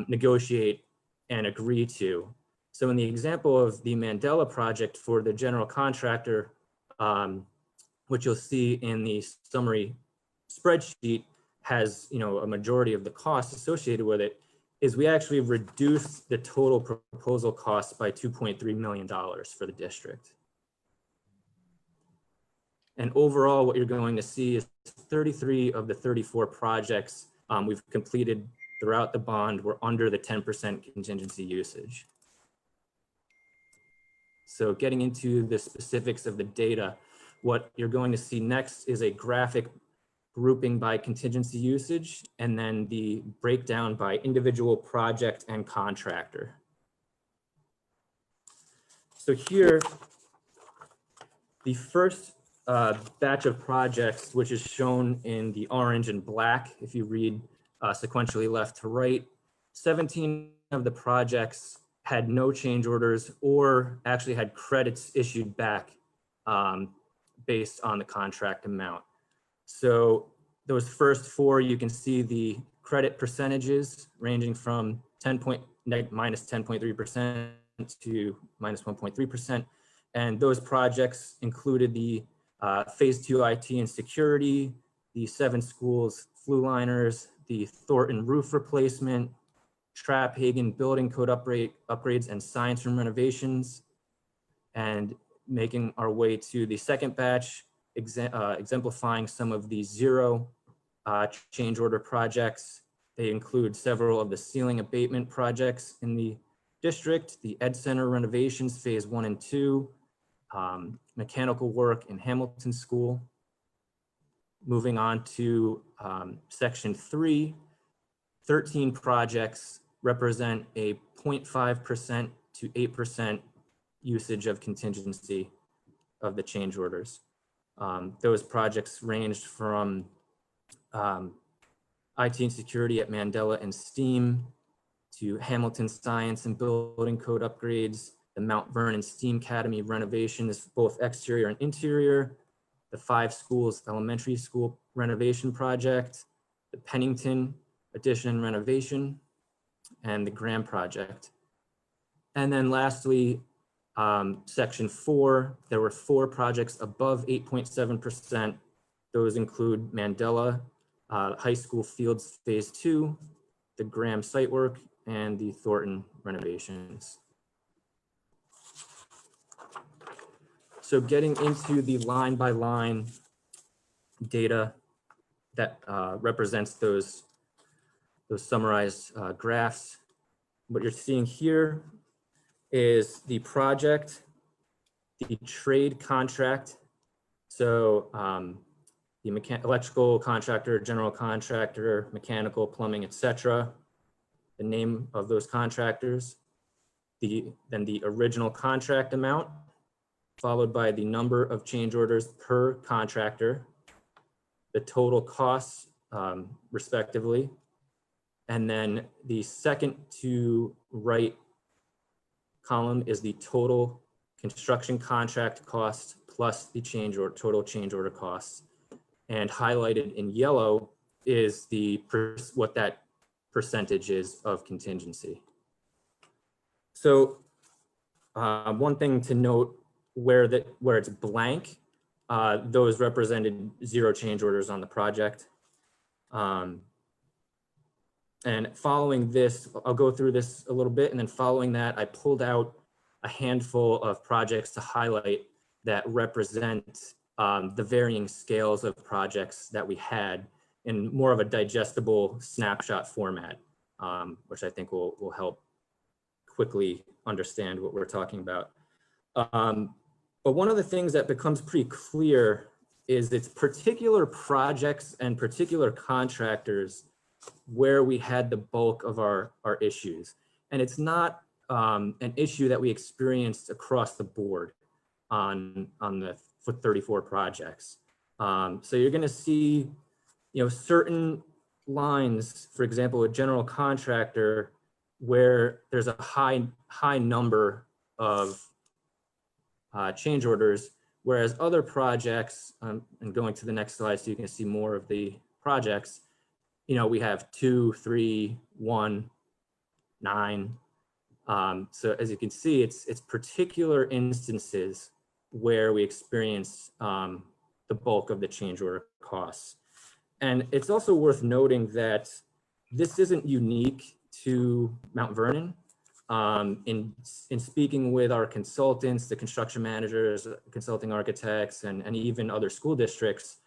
negotiate and agree to. So in the example of the Mandela project for the general contractor, which you'll see in the summary spreadsheet has a majority of the costs associated with it, is we actually reduced the total proposal costs by $2.3 million for the district. And overall, what you're going to see is 33 of the 34 projects we've completed throughout the bond were under the 10% contingency usage. So getting into the specifics of the data, what you're going to see next is a graphic grouping by contingency usage, and then the breakdown by individual project and contractor. So here, the first batch of projects, which is shown in the orange and black, if you read sequentially left to right, 17 of the projects had no change orders or actually had credits issued back based on the contract amount. So those first four, you can see the credit percentages ranging from minus 10.3% to minus 1.3%. And those projects included the phase 2 IT and security, the 7 schools flue liners, the Thornton roof replacement, Trap Hagen building code upgrades and science room renovations, and making our way to the second batch, exemplifying some of the zero change order projects. They include several of the ceiling abatement projects in the district, the Ed Center renovations, phase 1 and 2, mechanical work in Hamilton School. Moving on to section 3, 13 projects represent a 0.5% to 8% usage of contingency of the change orders. Those projects ranged from IT and security at Mandela and STEAM to Hamilton Science and Building Code upgrades, the Mount Vernon STEAM Academy renovations, both exterior and interior, the 5 schools elementary school renovation project, the Pennington addition and renovation, and the Graham project. And then lastly, section 4, there were 4 projects above 8.7%. Those include Mandela High School Fields Phase 2, the Graham site work, and the Thornton renovations. So getting into the line by line data that represents those summarized graphs, what you're seeing here is the project, the trade contract. So the electrical contractor, general contractor, mechanical, plumbing, etc. The name of those contractors, then the original contract amount, followed by the number of change orders per contractor, the total costs respectively, And then the second to right column is the total construction contract cost plus the change order, total change order costs. And highlighted in yellow is what that percentage is of contingency. So one thing to note, where it's blank, those represented 0 change orders on the project. And following this, I'll go through this a little bit, and then following that, I pulled out a handful of projects to highlight that represent the varying scales of projects that we had in more of a digestible snapshot format, which I think will help quickly understand what we're talking about. But one of the things that becomes pretty clear is it's particular projects and particular contractors where we had the bulk of our issues. And it's not an issue that we experienced across the board on the 34 projects. So you're gonna see, certain lines, for example, a general contractor, where there's a high number of change orders, whereas other projects, and going to the next slide so you can see more of the projects, we have 2, 3, 1, 9. So as you can see, it's particular instances where we experience the bulk of the change order costs. And it's also worth noting that this isn't unique to Mount Vernon. In speaking with our consultants, the construction managers, consulting architects, and even other school districts,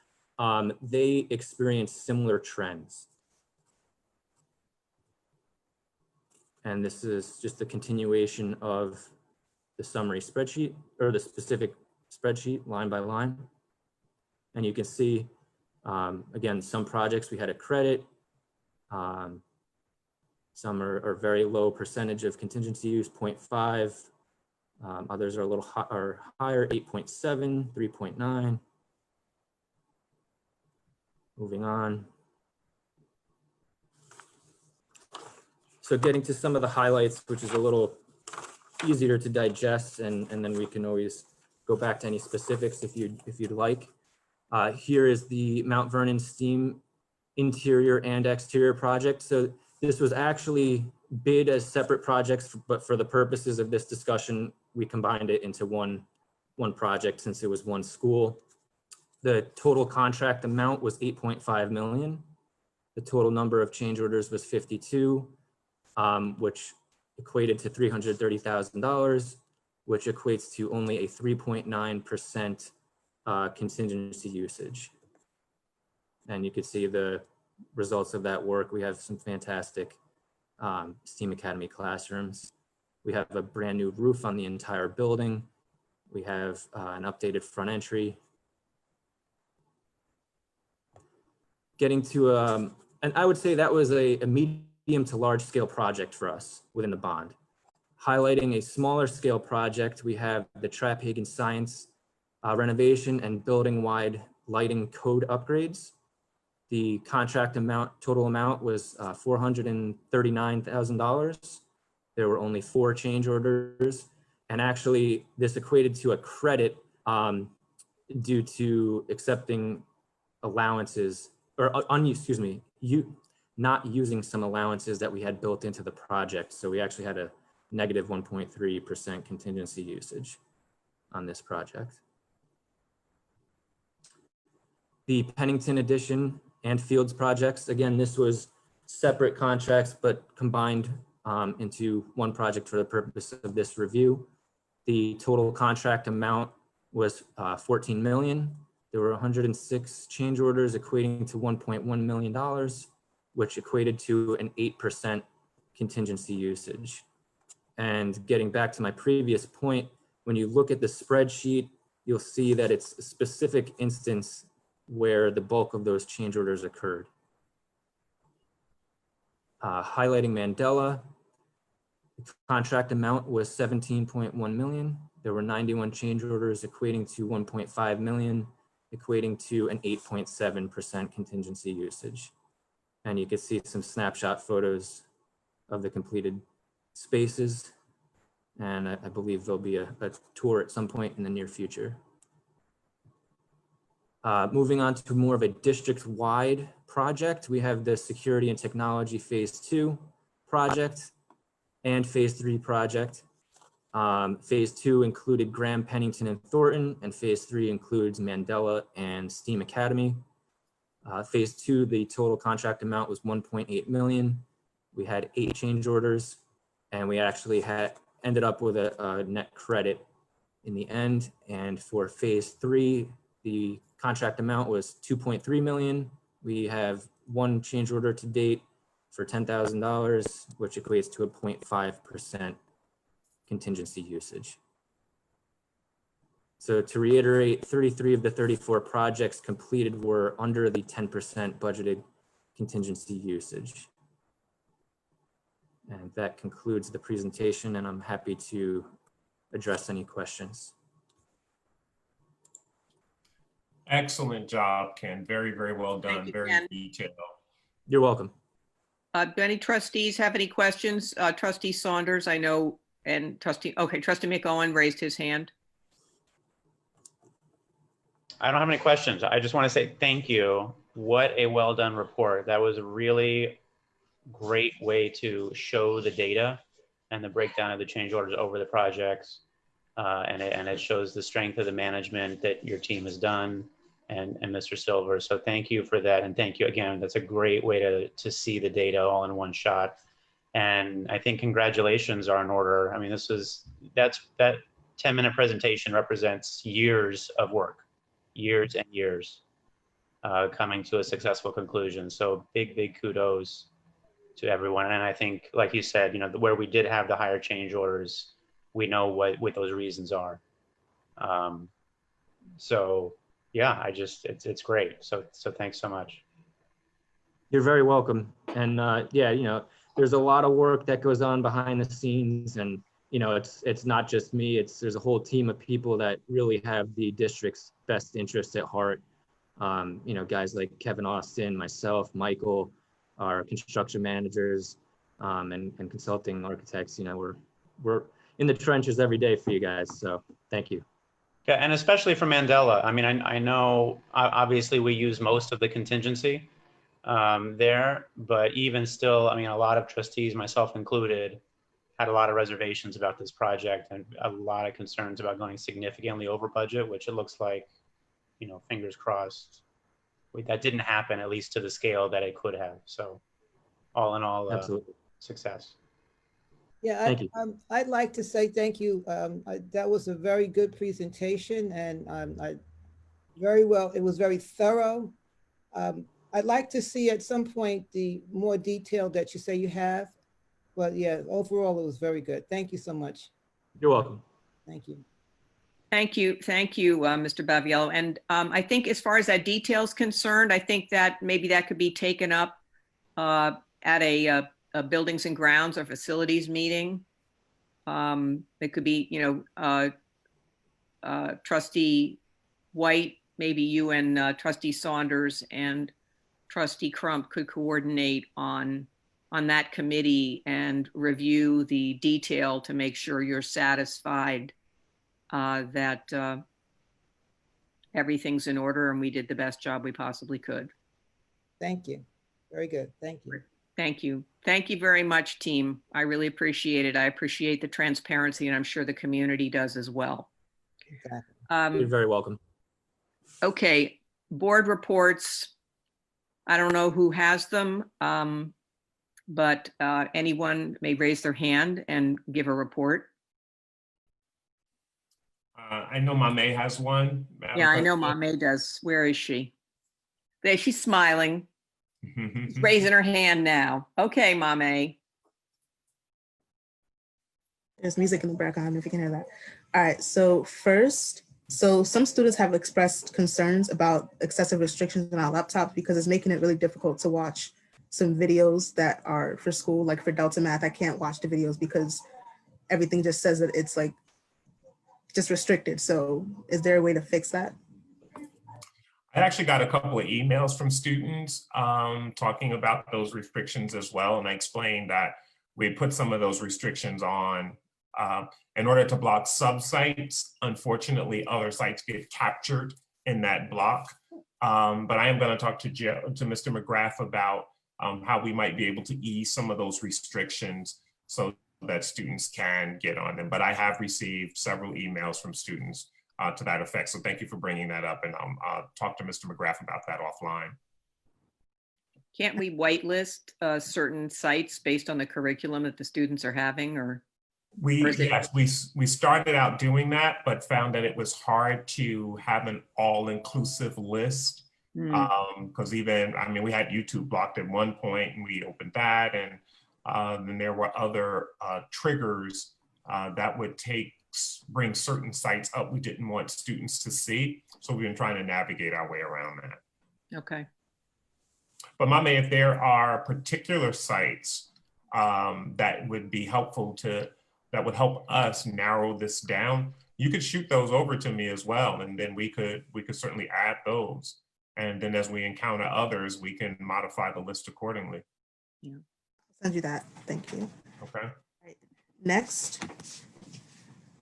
they experience similar trends. And this is just a continuation of the summary spreadsheet, or the specific spreadsheet line by line. And you can see, again, some projects we had a credit, some are very low percentage of contingency use, 0.5. Others are a little higher, 8.7, 3.9. Moving on. So getting to some of the highlights, which is a little easier to digest, and then we can always go back to any specifics if you'd like. Here is the Mount Vernon Steam interior and exterior project. So this was actually bid as separate projects, but for the purposes of this discussion, we combined it into one project since it was one school. The total contract amount was 8.5 million. The total number of change orders was 52, which equated to $330,000, which equates to only a 3.9% contingency usage. And you could see the results of that work. We have some fantastic STEAM Academy classrooms. We have a brand new roof on the entire building. We have an updated front entry. Getting to, and I would say that was a medium to large scale project for us within the bond. Highlighting a smaller scale project, we have the Traphagen Science renovation and building-wide lighting code upgrades. The contract total amount was $439,000. There were only 4 change orders. And actually this equated to a credit due to accepting allowances, or not using some allowances that we had built into the project. So we actually had a negative 1.3% contingency usage on this project. The Pennington Addition and Fields projects, again, this was separate contracts, but combined into one project for the purpose of this review. The total contract amount was 14 million. There were 106 change orders equating to $1.1 million, which equated to an 8% contingency usage. And getting back to my previous point, when you look at the spreadsheet, you'll see that it's a specific instance where the bulk of those change orders occurred. Highlighting Mandela, the contract amount was 17.1 million. There were 91 change orders equating to 1.5 million, equating to an 8.7% contingency usage. And you can see some snapshot photos of the completed spaces. And I believe there'll be a tour at some point in the near future. Moving on to more of a district-wide project, we have the Security and Technology Phase 2 project and Phase 3 project. Phase 2 included Graham, Pennington, and Thornton, and Phase 3 includes Mandela and STEAM Academy. Phase 2, the total contract amount was 1.8 million. We had 8 change orders, and we actually ended up with a net credit in the end. And for Phase 3, the contract amount was 2.3 million. We have 1 change order to date for $10,000, which equates to a 0.5% contingency usage. So to reiterate, 33 of the 34 projects completed were under the 10% budgeted contingency usage. And that concludes the presentation, and I'm happy to address any questions. Excellent job, Ken. Very, very well done. Thank you, Very Ken. detailed. You're welcome. Do any trustees have any questions? Trustee Saunders, I know, and Trustee McOwen raised his hand. I don't have any questions. I just want to say thank you. What a well done report. That was a really great way to show the data and the breakdown of the change orders over the projects. And it shows the strength of the management that your team has done and Mr. Silver. So thank you for that. And thank you again. That's a great way to see the data all in one shot. And I think congratulations are in order. I mean, that 10-minute presentation represents years of work, years and years coming to a successful conclusion. So big kudos to everyone. And I think, like you said, you know, where we did have the higher change orders, we know what those reasons are. So yeah, it's great. So thanks so much. You're very welcome. And yeah, you know, there's a lot of work that goes on behind the scenes, and you know, it's not just me. There's a whole team of people that really have the district's best interests at heart. You know, guys like Kevin Austin, myself, Michael, our construction managers, and consulting architects. You know, we're in the trenches every day for you guys. So thank you. Yeah, and especially for Mandela. I mean, I know obviously we use most of the contingency there, but even still, I mean, a lot of trustees, myself included, had a lot of reservations about this project and a lot of concerns about going significantly over budget, which it looks like, you know, fingers crossed, that didn't happen, at least to the scale that it could have. So all in all, Absolutely. Success. Yeah, Thank you. I'd like to say thank you. That was a very good presentation, and it was very thorough. I'd like to see at some point the more detail that you say you have. But yeah, overall, it was very good. Thank you so much. You're welcome. Thank you. Thank you, Mr. Baviello. And I think as far as that detail is concerned, I think that maybe that could be taken up at a buildings and grounds or facilities meeting. It could be, you know, Trustee White, maybe you and Trustee Saunders and Trustee Crump could coordinate on that committee and review the detail to make sure you're satisfied that everything's in order and we did the best job we possibly could. Thank you. Very good. Thank you. Thank you. Thank you very much, team. I really appreciate it. I appreciate the transparency, and I'm sure the community does as well. Exactly. You're very welcome. Okay, board reports. I don't know who has them, but anyone may raise their hand and give a report. I know Mame has one. Yeah, I know Mame does. Where is she? There, she's smiling. She's raising her hand now. Okay, Mame. There's music in the background, I don't know if you can hear that. All right, so first, some students have expressed concerns about excessive restrictions on our laptops because it's making it really difficult to watch some videos that are for school, like for Delta Math. I can't watch the videos because everything just says that it's like just restricted. So is there a way to fix that? actually got a couple of emails from students talking about those restrictions as well. And I explained that we put some of those restrictions on in order to block sub-sites. Unfortunately, other sites get captured in that block. But I am going to talk to Mr. McGrath about how we might be able to ease some of those restrictions so that students can get on them. But I have received several emails from students to that effect. So thank you for bringing that up, and I'll talk to Mr. McGrath about that offline. Can't we whitelist certain sites based on the curriculum that the students are having, or? Yes, we started out doing that, but found that it was hard to have an all-inclusive list. Because even, I mean, we had YouTube blocked at one point and we opened that, and then there were other triggers that would bring certain sites up we didn't want students to see. So we've been trying to navigate our way around that. Okay. But Mame, if there are particular sites that would be helpful that would help us narrow this down, you could shoot those over to me as well. And then we could certainly add those. And then as we encounter others, we can modify the list accordingly. Yeah. I'll send you that. Thank you. Okay. Right. Next.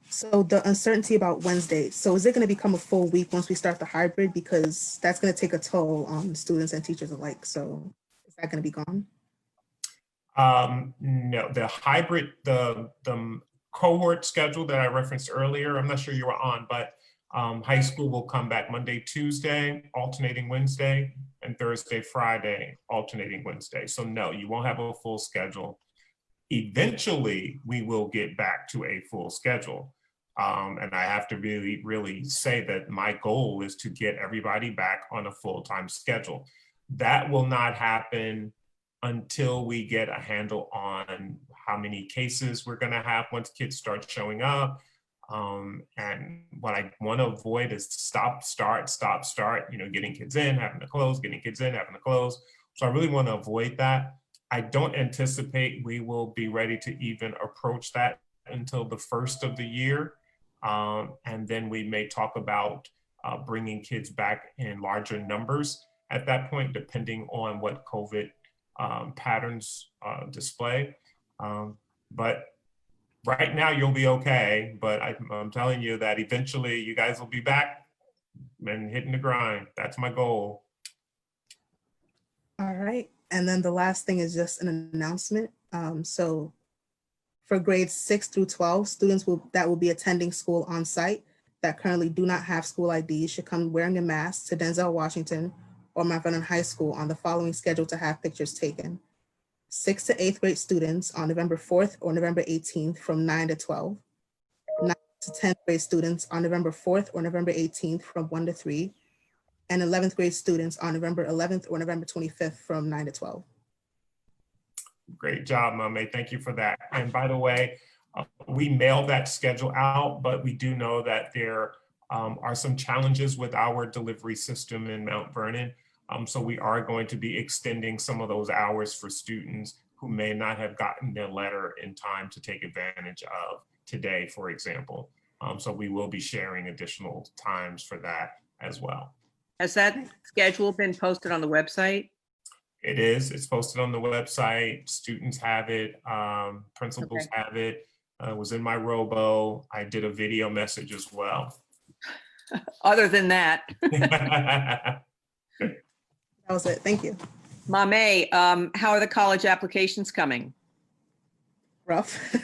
So the uncertainty about Wednesday. So is it going to become a full week once we start the hybrid? Because that's going to take a toll on students and teachers alike. So is that going to be gone? No, the hybrid, the cohort schedule that I referenced earlier, I'm not sure you were on, but high school will come back Monday, Tuesday, alternating Wednesday, and Thursday, Friday, alternating Wednesday. So no, you won't have a full schedule. Eventually, we will get back to a full schedule. And I have to really say that my goal is to get everybody back on a full-time schedule. That will not happen until we get a handle on how many cases we're going to have once kids start showing up. And what I want to avoid is stop, start, getting kids in, having to close, getting kids in, having to close. So I really want to avoid that. I don't anticipate we will be ready to even approach that until the first of the year. And then we may talk about bringing kids back in larger numbers at that point, depending on what COVID patterns display. But right now you'll be okay, but I'm telling you that eventually you guys will be back and hitting the grind. That's my goal. All right. And then the last thing is just an announcement. So for grades 6 through 12, students that will be attending school on site that currently do not have school IDs should come wearing a mask to Denzel Washington or Mount Vernon High School on the following schedule to have pictures taken. 6th to 8th grade students on November 4th or November 18th from 9 to 12. 9th to 10th grade students on November 4th or November 18th from 1 to 3. And 11th grade students on November 11th or November 25th from 9 to 12. Great job, Mame. Thank you for that. And by the way, we mailed that schedule out, but we do know that there are some challenges with our delivery system in Mount Vernon. So we are going to be extending some of those hours for students who may not have gotten their letter in time to take advantage of today, for example. So we will be sharing additional times for that as well. Has that schedule been posted on the website? It is. It's posted on the website. Students have it. Principals have it. It was in my robo. I did a video message as well. Other than that. That was it. Thank you. Mame, how are the college applications coming? Rough.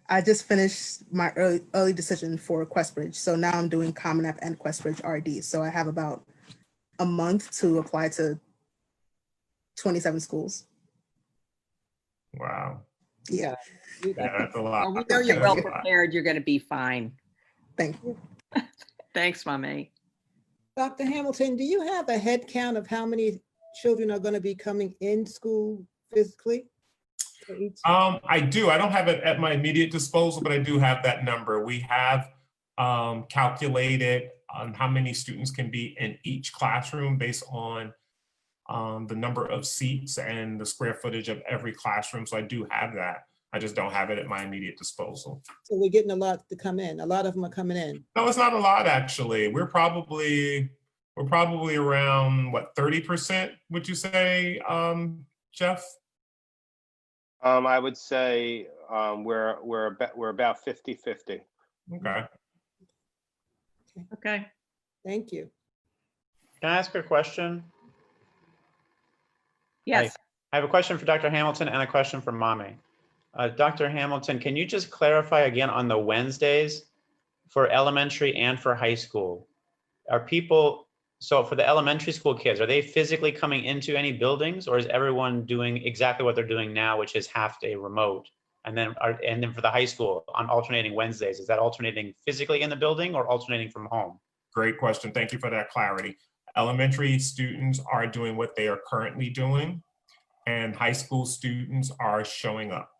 I just finished my early decision for Questbridge. So now I'm doing Common App and Questbridge RD. So I have about a month to apply to 27 schools. Wow. Yeah. That's a lot. We know you're well prepared. You're going to be fine. Thank you. Thanks, Mame. Dr. Hamilton, do you have a head count of how many children are going to be coming in school physically? I do. I don't have it at my immediate disposal, but I do have that number. We have calculated on how many students can be in each classroom based on the number of seats and the square footage of every classroom. So I do have that. I just don't have it at my immediate disposal. So we're getting a lot to come in. A lot of them are coming in. No, it's not a lot, actually. We're we're probably around, what, 30%, would you say, Jeff? I would say we're about 50-50. Okay. Okay. Thank you. Can I ask a question? Yes. I have a question for Dr. Hamilton and a question for Mommy. Dr. Hamilton, can you just clarify again on the Wednesdays for elementary and for high school? Are people, so for the elementary school kids, are they physically coming into any buildings, or is everyone doing exactly what they're doing now, which is half day remote? And then for the high school on alternating Wednesdays, is that alternating physically in the building or alternating from home? Great question. Thank you for that clarity. Elementary students are doing what they are currently doing, and high school students are showing up.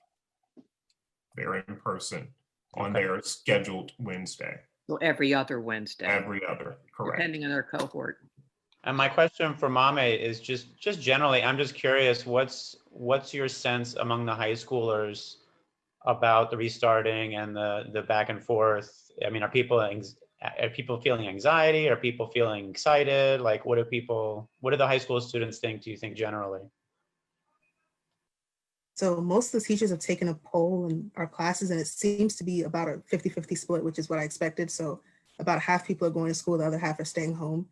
They're in person on their scheduled Wednesday. So every other Wednesday. Every other, correct. Depending on their cohort. And my question for Mame is just generally, I'm just curious, what's your sense among the high schoolers about the restarting and the back and forth? I mean, are people feeling anxiety? Are people feeling excited? Like, what do the high school students think, do you think, generally? So most of the teachers have taken a poll in our classes, and it seems to be about a 50-50 split, which is what I expected. So about half people are going to school, the other half are staying home.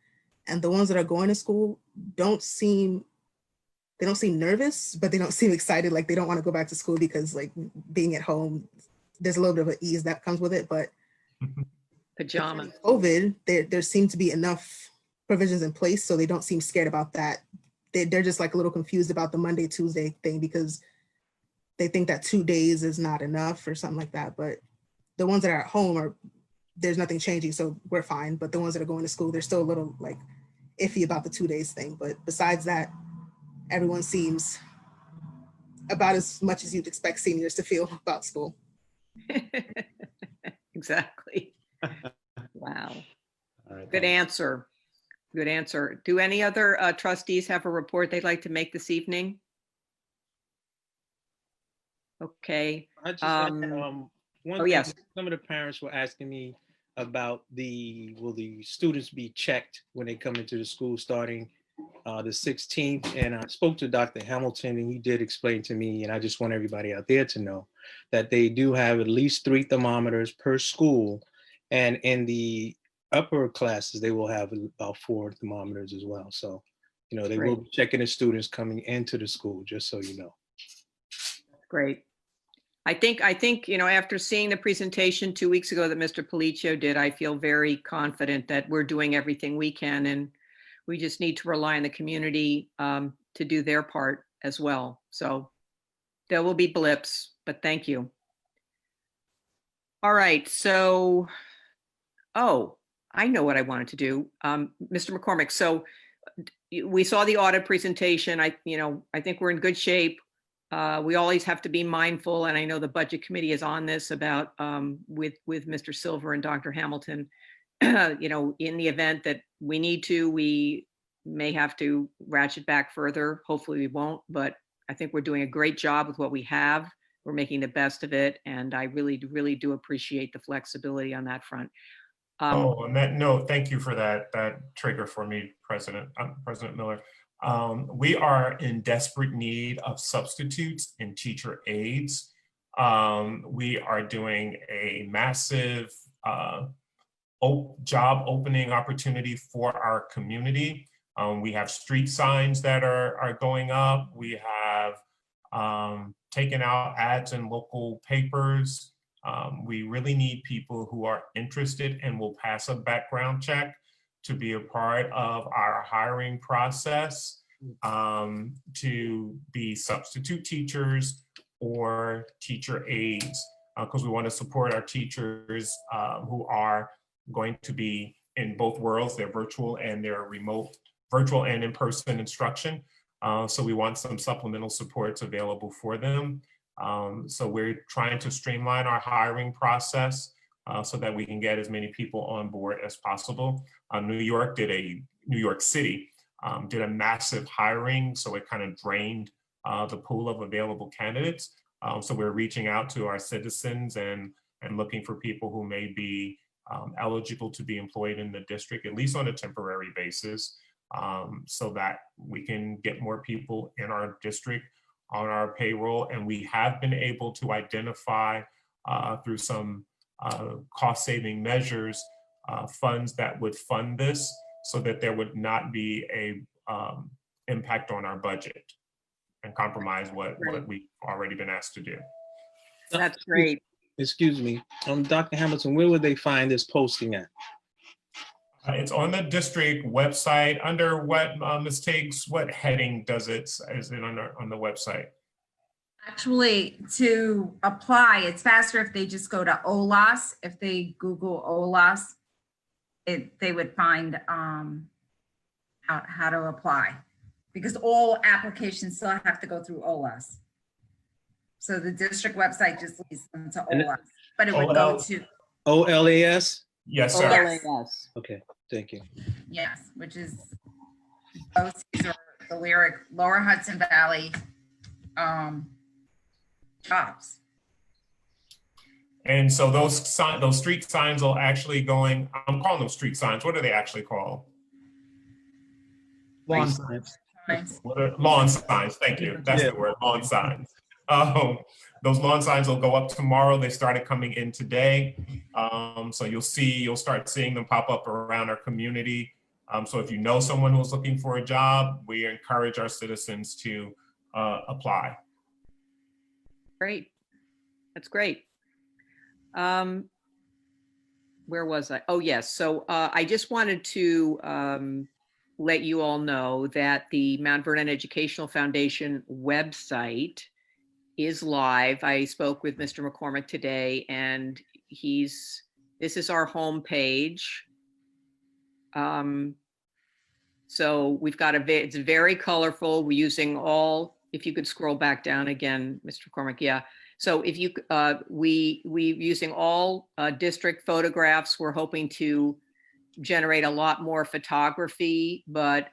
And the ones that are going to school don't seem nervous, but they don't seem excited. Like they don't want to go back to school because like being at home, there's a little bit of an ease that comes with it. But pajamas. COVID, there seem to be enough provisions in place, so they don't seem scared about that. They're just like a little confused about the Monday, Tuesday thing because they think that 2 days is not enough or something like that. But the ones that are at home there's nothing changing, so we're fine. But the ones that are going to school, they're still a little like iffy about the 2 days thing. But besides that, everyone seems about as much as you'd expect seniors to feel about school. Exactly. Wow. All right, Good answer. Good answer. Do any other trustees have a report they'd like to make this evening? Okay. I just had, one thing. Yes. Some of the parents were asking me about will the students be checked when they come into the school starting the 16th? And I spoke to Dr. Hamilton, and he did explain to me, and I just want everybody out there to know that they do have at least 3 thermometers per school. And in the upper classes, they will have about 4 thermometers as well. So, they will be checking the students coming into the school, just so you know. Great. I think, after seeing the presentation 2 weeks ago that Mr. Policio did, I feel very confident that we're doing everything we can, and we just need to rely on the community to do their part as well. So there will be blips, but thank you. All right, so, I know what I wanted to do. Mr. McCormick, so we saw the audit presentation. I think we're in good shape. We always have to be mindful, and I know the budget committee is on this about with Mr. Silver and Dr. Hamilton, in the event that we need to, we may have to ratchet back further. Hopefully we won't, but I think we're doing a great job with what we have. We're making the best of it, and I really, really do appreciate the flexibility on that front. On that note, thank you for that trigger for me, President Miller. We are in desperate need of substitutes and teacher aides. We are doing a massive job opening opportunity for our community. We have street signs that are going up. We have taken out ads in local papers. We really need people who are interested and will pass a background check to be a part of our hiring process, to be substitute teachers or teacher aides, because we want to support our teachers who are going to be in both worlds, their virtual and their remote, virtual and in-person instruction. So we want some supplemental supports available for them. So we're trying to streamline our hiring process so that we can get as many people on board as possible. New York City did a massive hiring, so it kind of drained the pool of available candidates. So we're reaching out to our citizens and looking for people who may be eligible to be employed in the district, at least on a temporary basis, so that we can get more people in our district on our payroll. And we have been able to identify through some cost-saving measures, funds that would fund this so that there would not be a impact on our budget and compromise what we've already been asked to do. That's great. Excuse me, Dr. Hamilton, where would they find this posting at? It's on the district website under what, Ms. Tiggs, what heading does it, is it on the website? Actually, to apply, it's faster if they just go to OLAS. If they Google OLAS, they would find how to apply, because all applications still have to go through OLAS. So the district website just leads them to OLAS, but it would go to OLAS? Yes, sir. OLAS. Okay, thank you. Yes, which is BOCES or the Lyric Lower Hudson Valley jobs. And so those street signs are actually going, I'm calling them street signs. What are they actually called? Lawn signs. What are lawn signs? Thank you. That's the word, lawn signs. Those lawn signs will go up tomorrow. They started coming in today. So you'll start seeing them pop up around our community. So if you know someone who's looking for a job, we encourage our citizens to apply. Great. That's great. Where was I? Oh, yes. So I just wanted to let you all know that the Mount Vernon Educational Foundation website is live. I spoke with Mr. McCormick today, and this is our homepage. So we've got it's very colorful. We're using if you could scroll back down again, Mr. McCormick, yeah. So if you, we using all district photographs. We're hoping to generate a lot more photography, but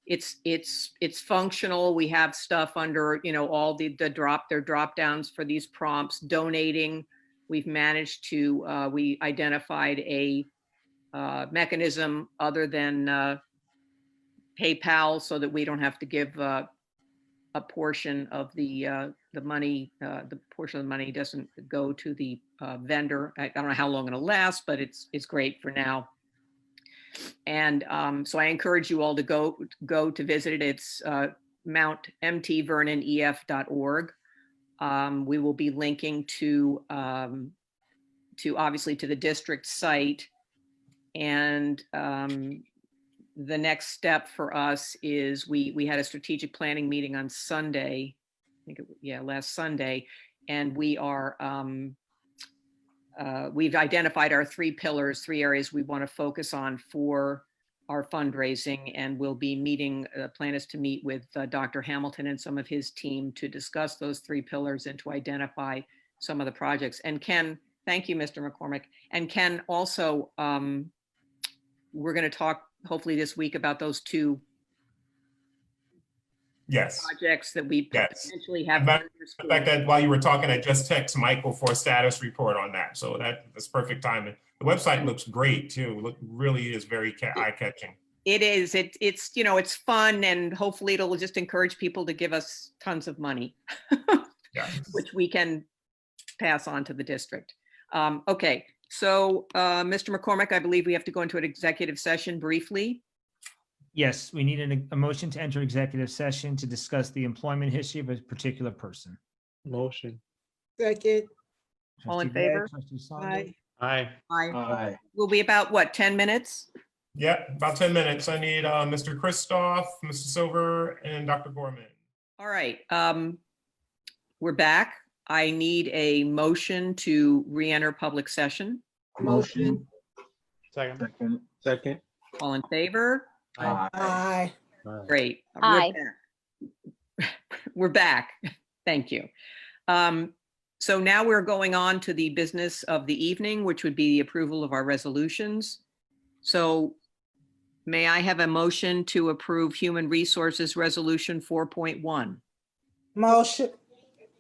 it's functional. We have stuff under, all the drop downs for these prompts. Donating, we've managed to, we identified a mechanism other than PayPal, so that we don't have to give a portion of the money. The portion of the money doesn't go to the vendor. I don't know how long it'll last, but it's great for now. And so I encourage you all to go to visit it. It's mtvernon.org. We will be linking to obviously to the district site. And the next step for us is we had a strategic planning meeting on Sunday, last Sunday, and we are we've identified our 3 pillars, 3 areas we want to focus on for our fundraising, and we'll be meeting. Plan is to meet with Dr. Hamilton and some of his team to discuss those 3 pillars and to identify some of the projects. And Ken, thank you, Mr. McCormick. And Ken, also, we're going to talk hopefully this week about those 2 projects that we potentially have. In fact, that while you were talking, I just texted Michael for a status report on that. So that's perfect timing. The website looks great too. Really is very eye-catching. It is. It's fun, and hopefully it'll just encourage people to give us tons of money, which we can pass on to the district. Okay. So, Mr. McCormick, I believe we have to go into an executive session briefly. Yes, we need a motion to enter executive session to discuss the employment history of a particular person. Motion. Second. All in Trustee Begg, favor? Trustee Saunders. Aye. Aye. We'll be about, what, 10 minutes? Yeah, about 10 minutes. I need Mr. Christoph, Mr. Silver, and Dr. Gorman. All right. We're back. I need a motion to re-enter public session. Motion. Second. All in favor? Aye. Great. Aye. We're back. Thank you. So now we're going on to the business of the evening, which would be the approval of our resolutions. So may I have a motion to approve Human Resources Resolution 4.1? Motion.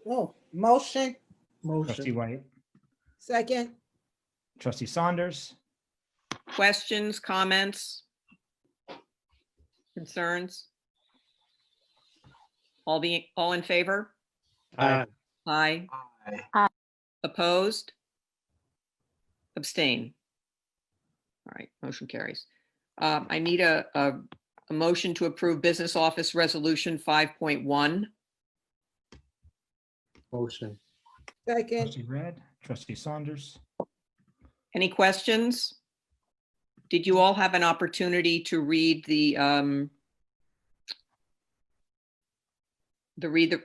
Oh, motion. Trustee White. Second. Trustee Saunders, Questions, comments? Concerns? All in favor? Aye. Aye. Aye. Opposed? Abstain? All right, motion carries. I need a motion to approve Business Office Resolution 5.1. Motion. Second, Trustee Red, Trustee Saunders. Any questions? Did you all have an opportunity to read the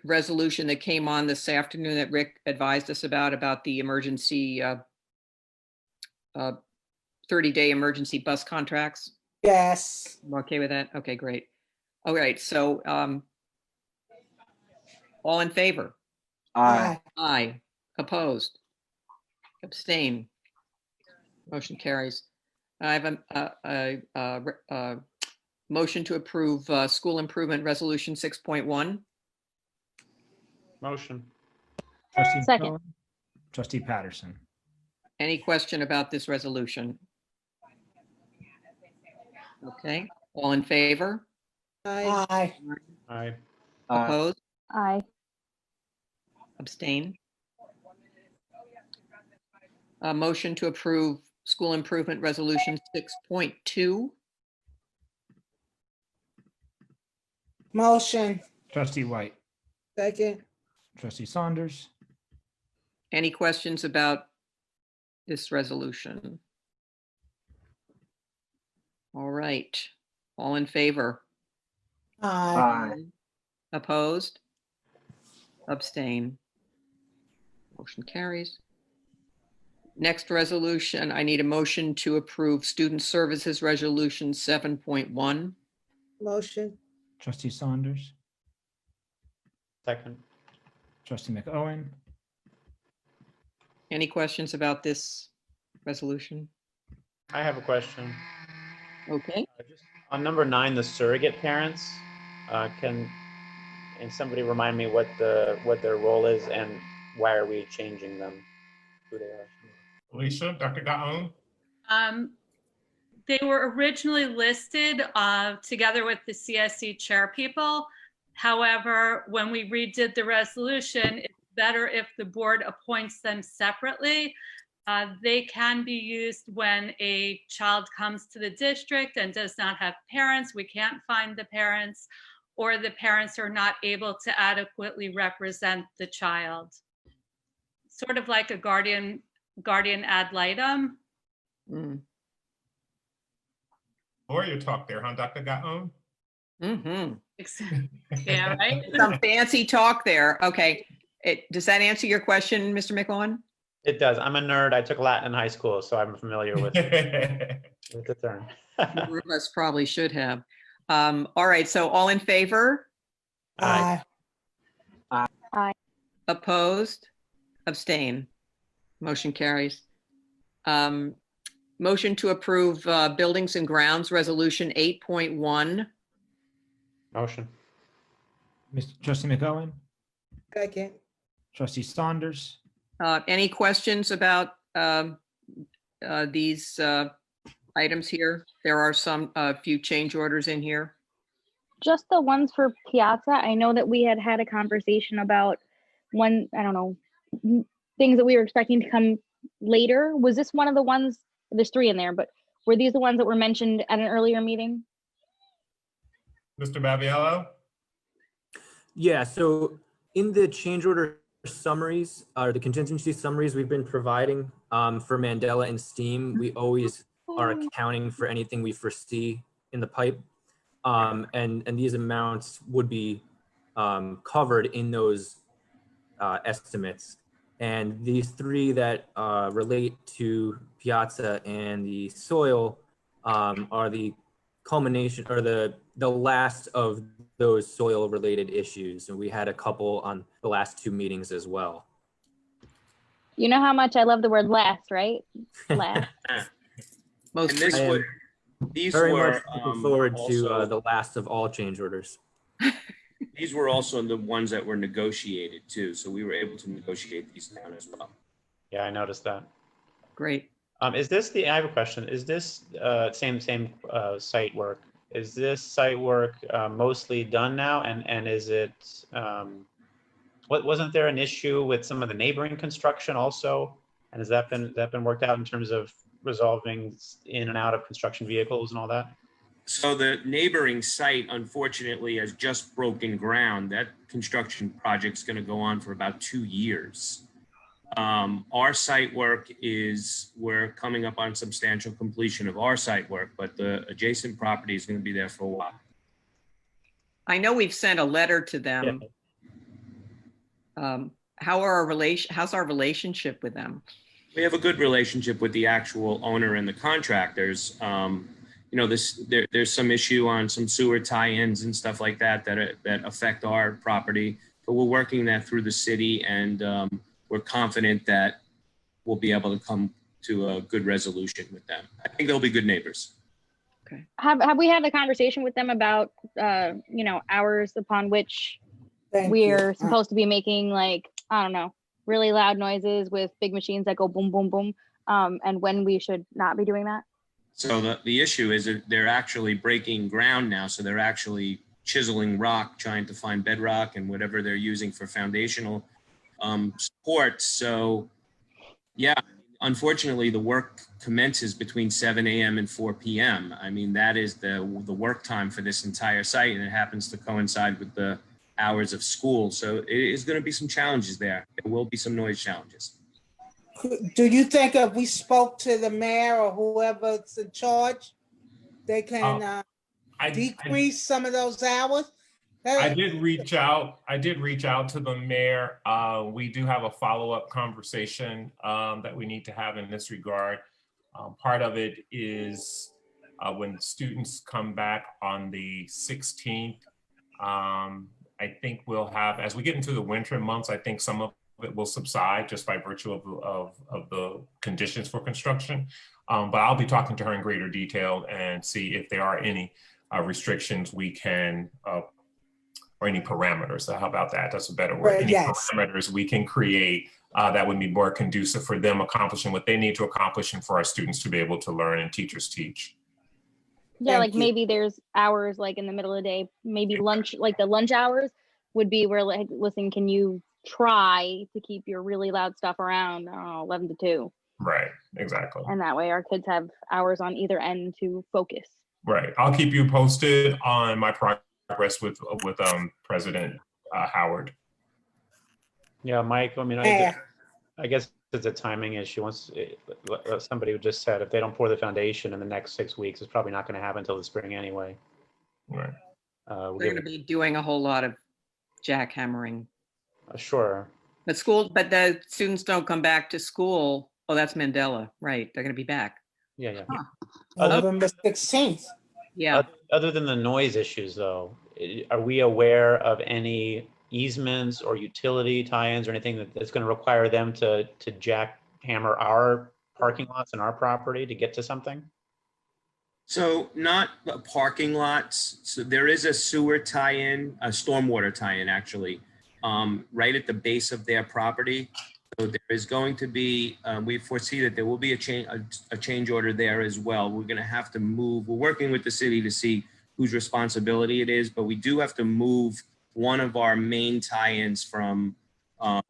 resolution that came on this afternoon that Rick advised us about the emergency 30-day emergency bus contracts? yes. I'm okay with that? Okay, great. All right, so all in favor? Aye. Aye. Opposed? Abstain? Motion carries. I have a motion to approve School Improvement Resolution 6.1. Motion. Trustee Second. McMillan, Trustee Patterson. Any question about this resolution? Okay, all in favor? Aye. Aye. Aye. Opposed? Aye. Abstain? A motion to approve School Improvement Resolution 6.2. Motion. Trustee White, Second, Trustee Saunders, Any questions about this resolution? All right, all in favor? aye. Opposed? Abstain? Motion carries. Next resolution, I need a motion to approve Student Services Resolution 7.1. Motion, Trustee Saunders, Second. Trustee McOwen, Any questions about this resolution? I have a question. Okay. On number 9, the surrogate parents, can somebody remind me what their role is and why are we changing them? Who they are? Alicia, Dr. Gaon? They were originally listed together with the CSE chair people. However, when we redid the resolution, it's better if the board appoints them separately. They can be used when a child comes to the district and does not have parents. We can't find the parents, or the parents are not able to adequately represent the child. Sort of like a guardian ad litem. Lawyer talk there, huh, Dr. Gaon? Mm-hmm. Yeah, right? Some fancy talk there. Okay. Does that answer your question, Mr. McMillan? It does. I'm a nerd. I took Latin in high school, so I'm familiar with the term. More of us probably should have. All right, so all in favor? Aye. Aye. Opposed? Abstain? Motion carries. Motion to approve Buildings and Grounds Resolution 8.1. Motion. Trustee McOwen, second, Trustee Saunders, Any questions about these items here? There are a few change orders in here. Just the ones for Piazza. I know that we had a conversation about one, I don't know, things that we were expecting to come later. Was this one of the ones? There's 3 in there, but were these the ones that were mentioned at an earlier meeting? Mr. Baviello? Yeah, so in the change order summaries, or the contingency summaries we've been providing for Mandela and STEAM, we always are accounting for anything we foresee in the pipe. And these amounts would be covered in those estimates. And these 3 that relate to Piazza and the soil are the culmination, or the last of those soil related issues. And we had a couple on the last 2 meetings as well. You know how much I love the word last, right? Last. Most I am these very were much looking forward to also- the last of all change orders. These were also the ones that were negotiated too, so we were able to negotiate these down as well. Yeah, I noticed that. Great. I have a question. Is this same site work? Is this site work mostly done now? And is it, wasn't there an issue with some of the neighboring construction also? And has that been worked out in terms of resolving in and out of construction vehicles and all that? So the neighboring site, unfortunately, has just broken ground. That construction project's going to go on for about 2 years. Our site work we're coming up on substantial completion of our site work, but the adjacent property is going to be there for a while. I know we've sent a letter to them. How's our relationship with them? We have a good relationship with the actual owner and the contractors. You know, there's some issue on some sewer tie-ins and stuff like that that affect our property, but we're working that through the city, and we're confident that we'll be able to come to a good resolution with them. I think they'll be good neighbors. Okay. Have we had the conversation with them about hours upon which we're supposed to be making, like, I don't know, really loud noises with big machines that go boom, boom, boom, and when we should not be doing that? So the issue is that they're actually breaking ground now. So they're actually chiseling rock, trying to find bedrock and whatever they're using for foundational support. So yeah, unfortunately, the work commences between 7 a.m. and 4 p.m. I mean, that is the work time for this entire site, and it happens to coincide with the hours of school. So it is going to be some challenges there. There will be some noise challenges. Do you think if we spoke to the mayor or whoever's in charge, they can decrease some of those hours? I did reach out to the mayor. We do have a follow-up conversation that we need to have in this regard. Part of it is when students come back on the 16th, I think we'll have, as we get into the winter months, I think some of it will subside just by virtue of the conditions for construction. But I'll be talking to her in greater detail and see if there are any restrictions we can, or any parameters. How about that? That's a better word. Any parameters we can create that would be more conducive for them accomplishing what they need to accomplish and for our students to be able to learn and teachers teach. Yeah, like maybe there's hours like in the middle of the day, maybe lunch, like the lunch hours would be where, like, listen, can you try to keep your really loud stuff around 11 to 2? Right, exactly. And that way our kids have hours on either end to focus. Right. I'll keep you posted on my progress with President Howard. Yeah, Mike, I mean, I guess it's a timing issue. Once somebody just said, if they don't pour the foundation in the next 6 weeks, it's probably not going to happen until the spring anyway. Right. We're going to be doing a whole lot of jackhammering. Sure. But the students don't come back to school. Oh, that's Mandela, right? They're going to be back. Yeah. Huh. November 16th. Yeah. Other than the noise issues, though, are we aware of any easements or utility tie-ins or anything that's going to require them to jackhammer our parking lots and our property to get to something? So not parking lots. So there is a sewer tie-in, a stormwater tie-in actually, right at the base of their property. So there is going to be, we foresee that there will be a change order there as well. We're going to have to move. We're working with the city to see whose responsibility it is, but we do have to move one of our main tie-ins from our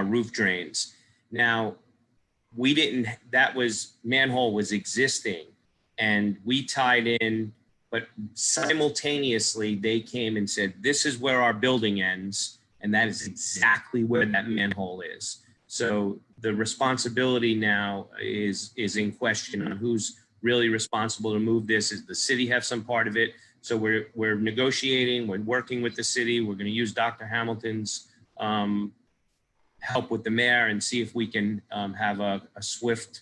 roof drains. Now, manhole was existing and we tied in, but simultaneously they came and said, this is where our building ends. And that is exactly where that manhole is. So the responsibility now is in question on who's really responsible to move this. Does the city have some part of it? So we're negotiating, we're working with the city. We're going to use Dr. Hamilton's help with the mayor and see if we can have a swift,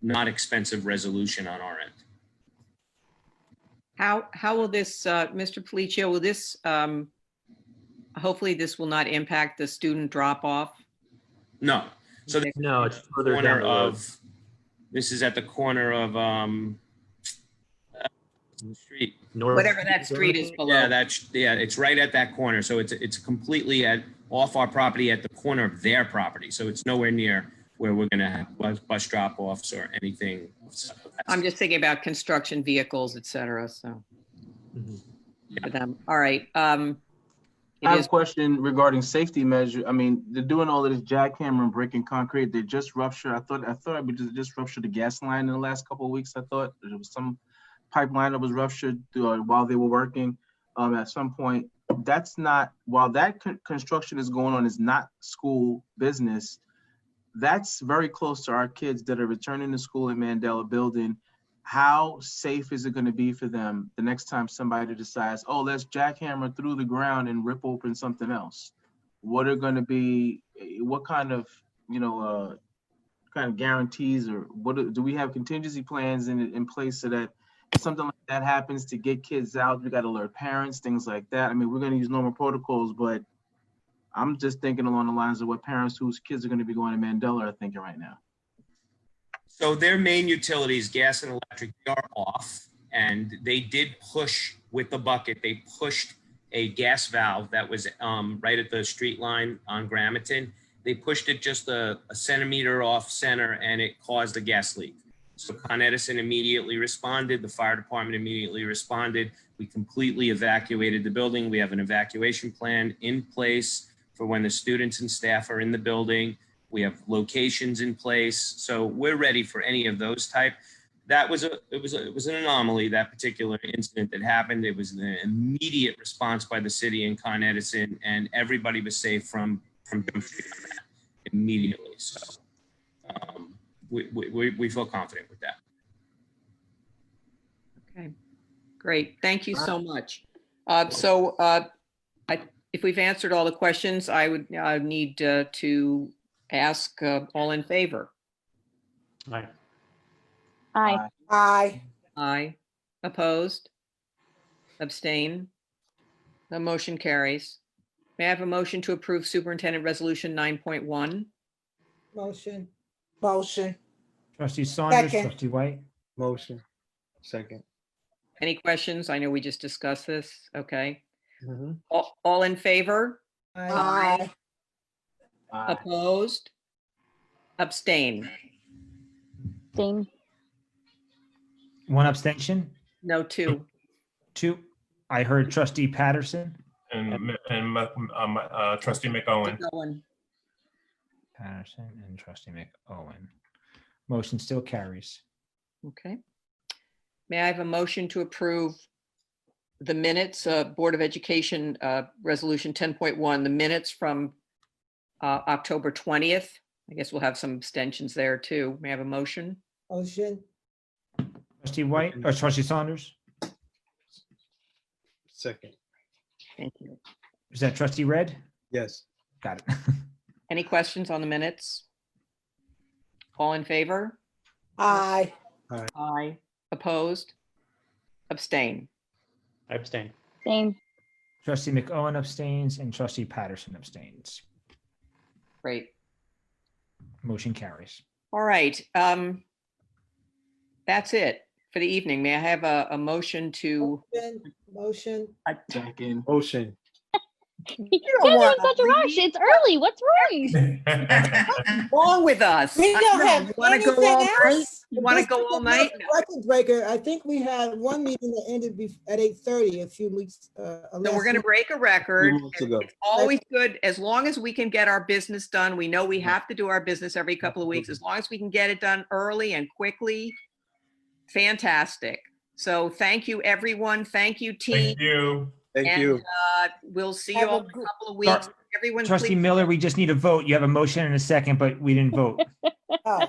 not expensive resolution on our end. How will this, Mr. Felicio, will this, hopefully this will not impact the student drop-off? No. So no, it's further down the road. This is at the corner of street. Whatever that street is below. Yeah, it's right at that corner. So it's completely off our property at the corner of their property. So it's nowhere near where we're gonna have bus drop-offs or anything. I'm just thinking about construction vehicles, et cetera, so. For them, all right. It I have is, a question regarding safety measure. I mean, they're doing all of this jackhammer and breaking concrete. They just ruptured. I thought we just ruptured the gas line in the last couple of weeks. I thought there was some pipeline that was ruptured while they were working. At some point, that's not, while that construction is going on, is not school business. That's very close to our kids that are returning to school in Mandela Building. How safe is it going to be for them the next time somebody decides, oh, let's jackhammer through the ground and rip open something else? What are going to be, what kind of, kind of guarantees, or do we have contingency plans in place so that if something like that happens, to get kids out, we got to alert parents, things like that? I mean, we're going to use normal protocols, but I'm just thinking along the lines of what parents whose kids are going to be going to Mandela are thinking right now. So their main utilities, gas and electric, they are off, and they did push with the bucket. They pushed a gas valve that was right at the street line on Gramerton. They pushed it just a centimeter off center, and it caused a gas leak. So Con Edison immediately responded. The fire department immediately responded. We completely evacuated the building. We have an evacuation plan in place for when the students and staff are in the building. We have locations in place, so we're ready for any of those type. That was it was an anomaly, that particular incident that happened. It was an immediate response by the city and Con Edison, and everybody was safe from dumpstering on that immediately. So we feel confident with that. okay, great. Thank you so much. If we've answered all the questions, I would need to ask all in favor. Aye. Aye. Aye. Aye. Opposed? Abstain? The motion carries. May I have a motion to approve Superintendent Resolution 9.1? Motion. Trustee Saunders, Second. trustee White. Motion. Second. Any questions? I know we just discussed this. Okay. Mhm. All in favor? Aye. Opposed? Abstain? Same. One abstention. No, two. Two. I heard trustee Patterson. And trustee McOwen. Owen. Patterson and trustee McOwen. Motion still carries. Okay. May I have a motion to approve the minutes, Board of Education Resolution 10.1, the minutes from October 20th? I guess we'll have some abstentions there too. May I have a motion? Motion. Trustee White or trustee Saunders? Second. Thank you. Is that trustee Red? Yes. Got it. Any questions on the minutes? All in favor? Aye. Aye. Opposed? Abstain? I abstain. Same. Trustee McOwen abstains and trustee Patterson abstains. Great. Motion carries. All right. That's it for the evening. May I have a motion to? Motion. Second. Motion. You guys are in such a rush. It's early. What's wrong? What's wrong with us? We don't have You want to go anything all night? else? You want to go all night? No. Record breaker. I think we had one meeting that ended at 8:30 a few weeks. So we're going to break a record. months ago. It's always good as long as we can get our business done. We know we have to do our business every couple of weeks. As long as we can get it done early and quickly, fantastic. So thank you, everyone. Thank you, team. Thank you. Thank you. We'll see you all in a couple of weeks. Everyone, Trustee please. Miller, we just need a vote. You have a motion and a second, but we didn't vote. Oh,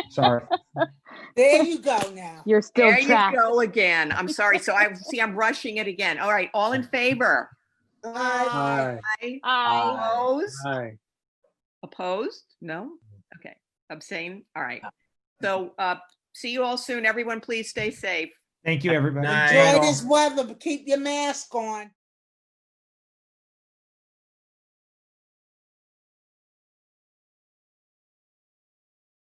Sorry. there you go now. You're still There you trapped. go again. I'm sorry. So I'm rushing it again. All right. All in favor? Aye. Aye. Aye. Opposed? Aye. Opposed? No? Okay. Abstain? All right. So see you all soon. Everyone, please stay safe. Thank you, everybody. Night. Enjoy this weather, but keep your mask on.